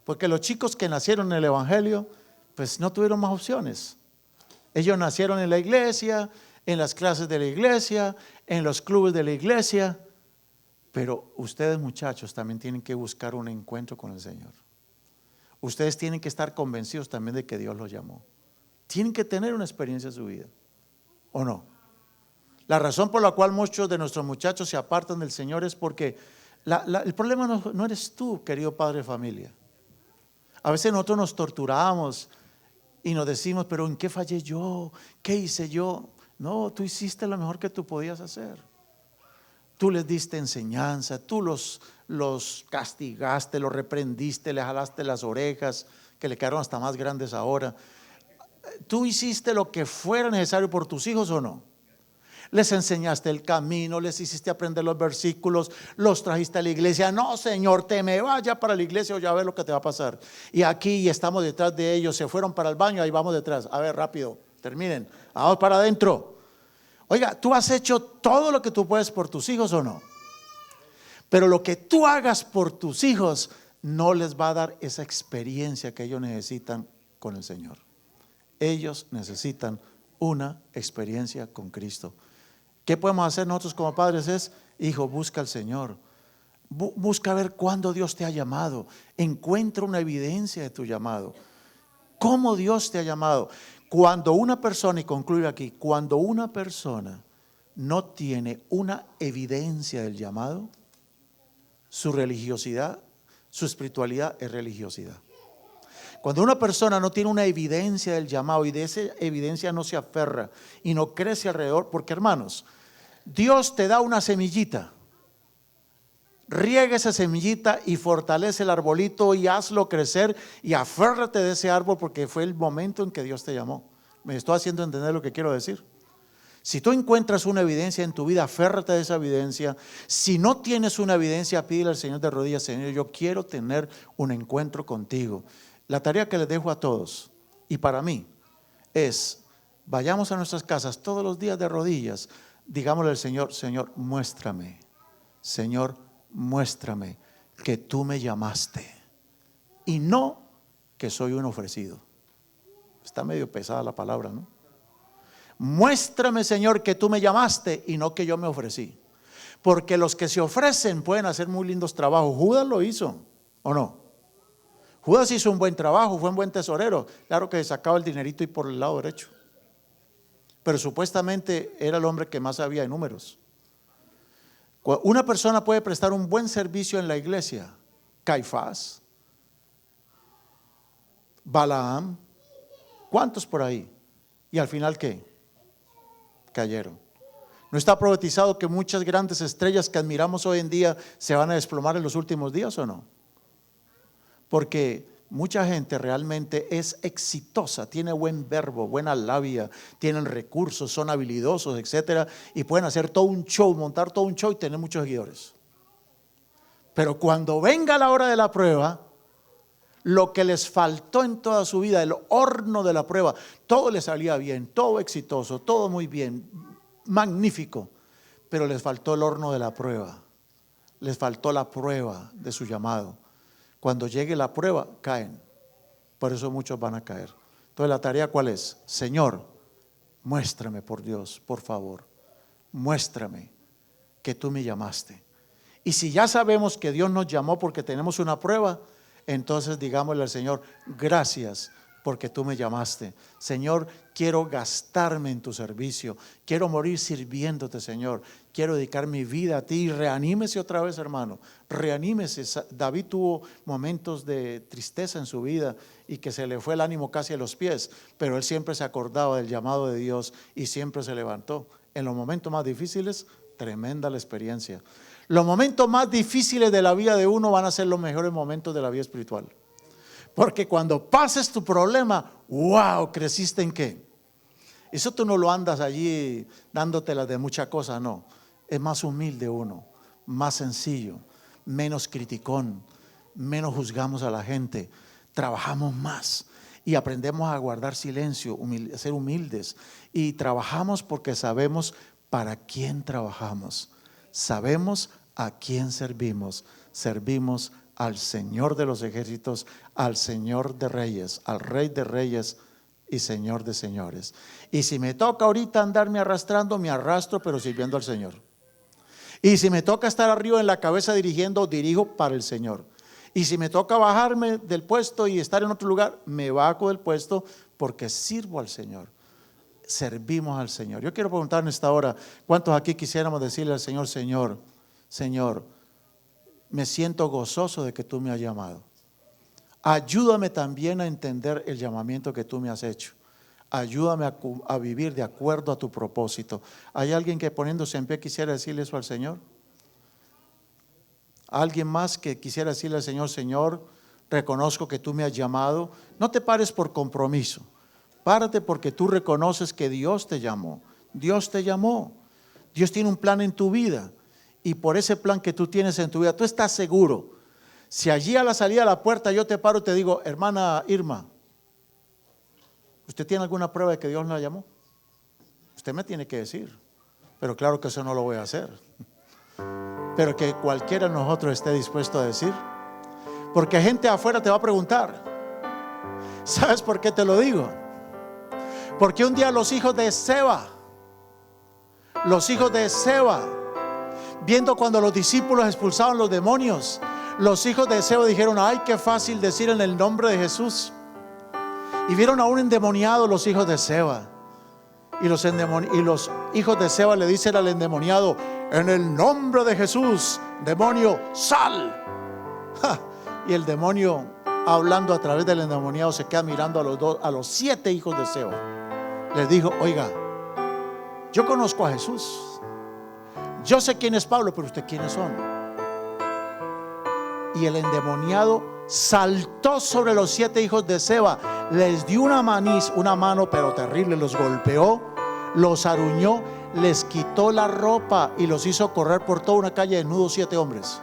Porque los chicos que nacieron en el Evangelio, pues no tuvieron más opciones. Ellos nacieron en la iglesia, en las clases de la iglesia, en los clubes de la iglesia. Pero ustedes, muchachos, también tienen que buscar un encuentro con el Señor. Ustedes tienen que estar convencidos también de que Dios los llamó. Tienen que tener una experiencia en su vida, ¿o no? La razón por la cual muchos de nuestros muchachos se apartan del Señor es porque el problema no eres tú, querido padre de familia. A veces nosotros nos torturamos y nos decimos, pero ¿en qué fallé yo? ¿Qué hice yo? No, tú hiciste lo mejor que tú podías hacer. Tú les diste enseñanza, tú los castigaste, los reprendiste, les jalaste las orejas, que le quedaron hasta más grandes ahora. ¿Tú hiciste lo que fuera necesario por tus hijos o no? Les enseñaste el camino, les hiciste aprender los versículos, los trajiste a la iglesia. No, Señor, te me vaya para la iglesia o ya ves lo que te va a pasar. Y aquí estamos detrás de ellos, se fueron para el baño, ahí vamos detrás. A ver, rápido, terminen, vamos para adentro. Oiga, ¿tú has hecho todo lo que tú puedes por tus hijos o no? Pero lo que tú hagas por tus hijos no les va a dar esa experiencia que ellos necesitan con el Señor. Ellos necesitan una experiencia con Cristo. ¿Qué podemos hacer nosotros como padres? Es, hijo, busca al Señor. Busca ver cuándo Dios te ha llamado. Encuentra una evidencia de tu llamado. ¿Cómo Dios te ha llamado? Cuando una persona, y concluyo aquí, cuando una persona no tiene una evidencia del llamado, su religiosidad, su espiritualidad es religiosidad. Cuando una persona no tiene una evidencia del llamado y de esa evidencia no se aferra y no crece alrededor, porque hermanos, Dios te da una semillita, riega esa semillita y fortalece el arbolito y hazlo crecer y aférrate de ese árbol porque fue el momento en que Dios te llamó. ¿Me estoy haciendo entender lo que quiero decir? Si tú encuentras una evidencia en tu vida, aférrate de esa evidencia. Si no tienes una evidencia, pídele al Señor de rodillas, Señor, yo quiero tener un encuentro contigo. La tarea que les dejo a todos y para mí es, vayamos a nuestras casas todos los días de rodillas, digámosle al Señor, Señor, muéstrame, Señor, muéstrame que tú me llamaste y no que soy un ofrecido. Está medio pesada la palabra, ¿no? Muéstrame, Señor, que tú me llamaste y no que yo me ofrecí. Porque los que se ofrecen pueden hacer muy lindos trabajos. Judas lo hizo, ¿o no? Judas hizo un buen trabajo, fue un buen tesorero. Claro que sacaba el dinerito y por el lado derecho. Pero supuestamente era el hombre que más sabía de números. Una persona puede prestar un buen servicio en la iglesia. Caifás, Balaam, ¿cuántos por ahí? Y al final, ¿qué? Cayeron. ¿No está profetizado que muchas grandes estrellas que admiramos hoy en día se van a desplomar en los últimos días o no? Porque mucha gente realmente es exitosa, tiene buen verbo, buena labia, tienen recursos, son habilidosos, etcétera, y pueden hacer todo un show, montar todo un show y tener muchos seguidores. Pero cuando venga la hora de la prueba, lo que les faltó en toda su vida, el horno de la prueba, todo les salía bien, todo exitoso, todo muy bien, magnífico, pero les faltó el horno de la prueba, les faltó la prueba de su llamado. Cuando llegue la prueba, caen. Por eso muchos van a caer. Entonces la tarea ¿cuál es? Señor, muéstrame por Dios, por favor, muéstrame que tú me llamaste. Y si ya sabemos que Dios nos llamó porque tenemos una prueba, entonces digámosle al Señor, gracias porque tú me llamaste. Señor, quiero gastarme en tu servicio, quiero morir sirviéndote, Señor. Quiero dedicar mi vida a ti. Reanímese otra vez, hermano, reanímese. David tuvo momentos de tristeza en su vida y que se le fue el ánimo casi a los pies, pero él siempre se acordaba del llamado de Dios y siempre se levantó. En los momentos más difíciles, tremenda la experiencia. Los momentos más difíciles de la vida de uno van a ser los mejores momentos de la vida espiritual. Porque cuando pases tu problema, wow, ¿creciste en qué? Eso tú no lo andas allí dándotelas de mucha cosa, no. Es más humilde uno, más sencillo, menos criticón, menos juzgamos a la gente, trabajamos más y aprendemos a guardar silencio, ser humildes, y trabajamos porque sabemos para quién trabajamos, sabemos a quién servimos. Servimos al Señor de los ejércitos, al Señor de reyes, al Rey de reyes y Señor de señores. Y si me toca ahorita andarme arrastrando, me arrastro, pero sirviendo al Señor. Y si me toca estar arriba en la cabeza dirigiendo, dirijo para el Señor. Y si me toca bajarme del puesto y estar en otro lugar, me bajo del puesto porque sirvo al Señor. Servimos al Señor. Yo quiero preguntar en esta hora, ¿cuántos aquí quisiéramos decirle al Señor, Señor, Señor, me siento gozoso de que tú me has llamado? Ayúdame también a entender el llamamiento que tú me has hecho. Ayúdame a vivir de acuerdo a tu propósito. ¿Hay alguien que poniéndose en pie quisiera decirle eso al Señor? ¿Alguien más que quisiera decirle al Señor, Señor, reconozco que tú me has llamado? No te pares por compromiso. Párate porque tú reconoces que Dios te llamó. Dios te llamó. Dios tiene un plan en tu vida. Y por ese plan que tú tienes en tu vida, tú estás seguro. Si allí a la salida de la puerta yo te paro y te digo, hermana Irma, ¿usted tiene alguna prueba de que Dios la llamó? Usted me tiene que decir. Pero claro que eso no lo voy a hacer. Pero que cualquiera de nosotros esté dispuesto a decir. Porque gente afuera te va a preguntar. ¿Sabes por qué te lo digo? Porque un día los hijos de Seba, viendo cuando los discípulos expulsaban los demonios, los hijos de Seba dijeron, ay, qué fácil decir en el nombre de Jesús. Y vieron a un endemoniado los hijos de Seba. Y los hijos de Seba le dicen al endemoniado, en el nombre de Jesús, demonio, sal. Y el demonio, hablando a través del endemoniado, se queda mirando a los 7 hijos de Seba. Les dijo, oiga, yo conozco a Jesús, yo sé quién es Pablo, pero ¿usted quiénes son? Y el endemoniado saltó sobre los 7 hijos de Seba, les dio una mano pero terrible, los golpeó, los aruñó, les quitó la ropa y los hizo correr por toda una calle desnudos 7 hombres.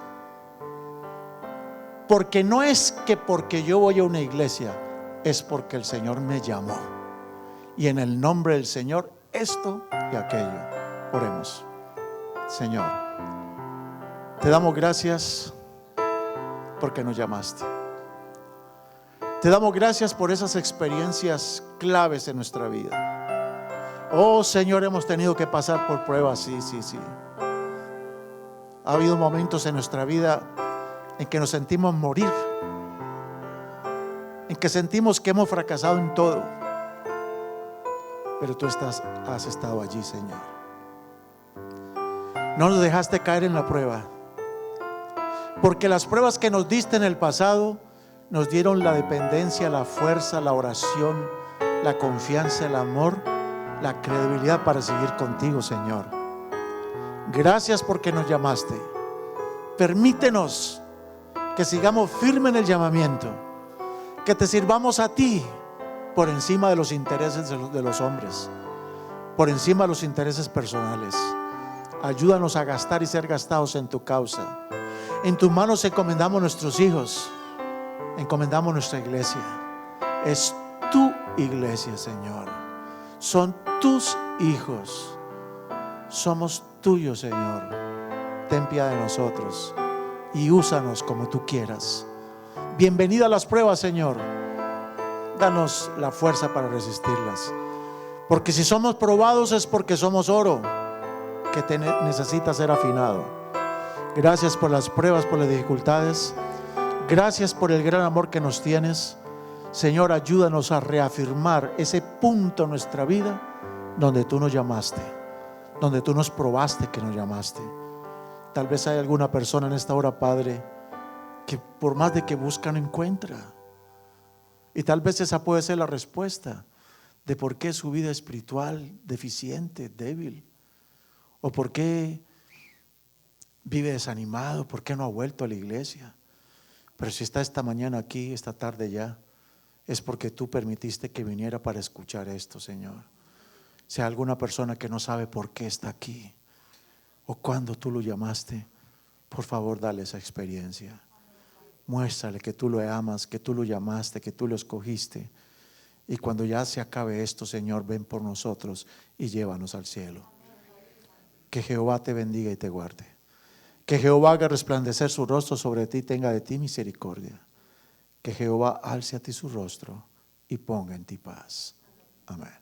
Porque no es que porque yo voy a una iglesia, es porque el Señor me llamó. Y en el nombre del Señor, esto y aquello. Oremos. Señor, te damos gracias porque nos llamaste. Te damos gracias por esas experiencias claves en nuestra vida. Oh Señor, hemos tenido que pasar por pruebas, sí. Ha habido momentos en nuestra vida en que nos sentimos morir, en que sentimos que hemos fracasado en todo. Pero tú has estado allí, Señor. No nos dejaste caer en la prueba, porque las pruebas que nos diste en el pasado nos dieron la dependencia, la fuerza, la oración, la confianza, el amor, la credibilidad para seguir contigo, Señor. Gracias porque nos llamaste. Permítenos que sigamos firmes en el llamamiento, que te sirvamos a ti por encima de los intereses de los hombres, por encima de los intereses personales. Ayúdanos a gastar y ser gastados en tu causa. En tus manos encomendamos nuestros hijos, encomendamos nuestra iglesia. Es tu iglesia, Señor. Son tus hijos. Somos tuyos, Señor. Ten piedad de nosotros y úsanos como tú quieras. Bienvenida a las pruebas, Señor. Danos la fuerza para resistirlas. Porque si somos probados es porque somos oro que necesita ser afinado. Gracias por las pruebas, por las dificultades. Gracias por el gran amor que nos tienes. Señor, ayúdanos a reafirmar ese punto en nuestra vida donde tú nos llamaste, donde tú nos probaste que nos llamaste. Tal vez hay alguna persona en esta hora, Padre, que por más de que busca no encuentra. Y tal vez esa puede ser la respuesta de por qué su vida espiritual deficiente, débil, o por qué vive desanimado, por qué no ha vuelto a la iglesia. Pero si está esta mañana aquí, esta tarde ya, es porque tú permitiste que viniera para escuchar esto, Señor. Si hay alguna persona que no sabe por qué está aquí o cuándo tú lo llamaste, por favor dale esa experiencia. Muéstrale que tú lo amas, que tú lo llamaste, que tú lo escogiste. Y cuando ya se acabe esto, Señor, ven por nosotros y llévanos al cielo. Que Jehová te bendiga y te guarde. Que Jehová haga resplandecer su rostro sobre ti y tenga de ti misericordia. Que Jehová alce a ti su rostro y ponga en ti paz. Amén.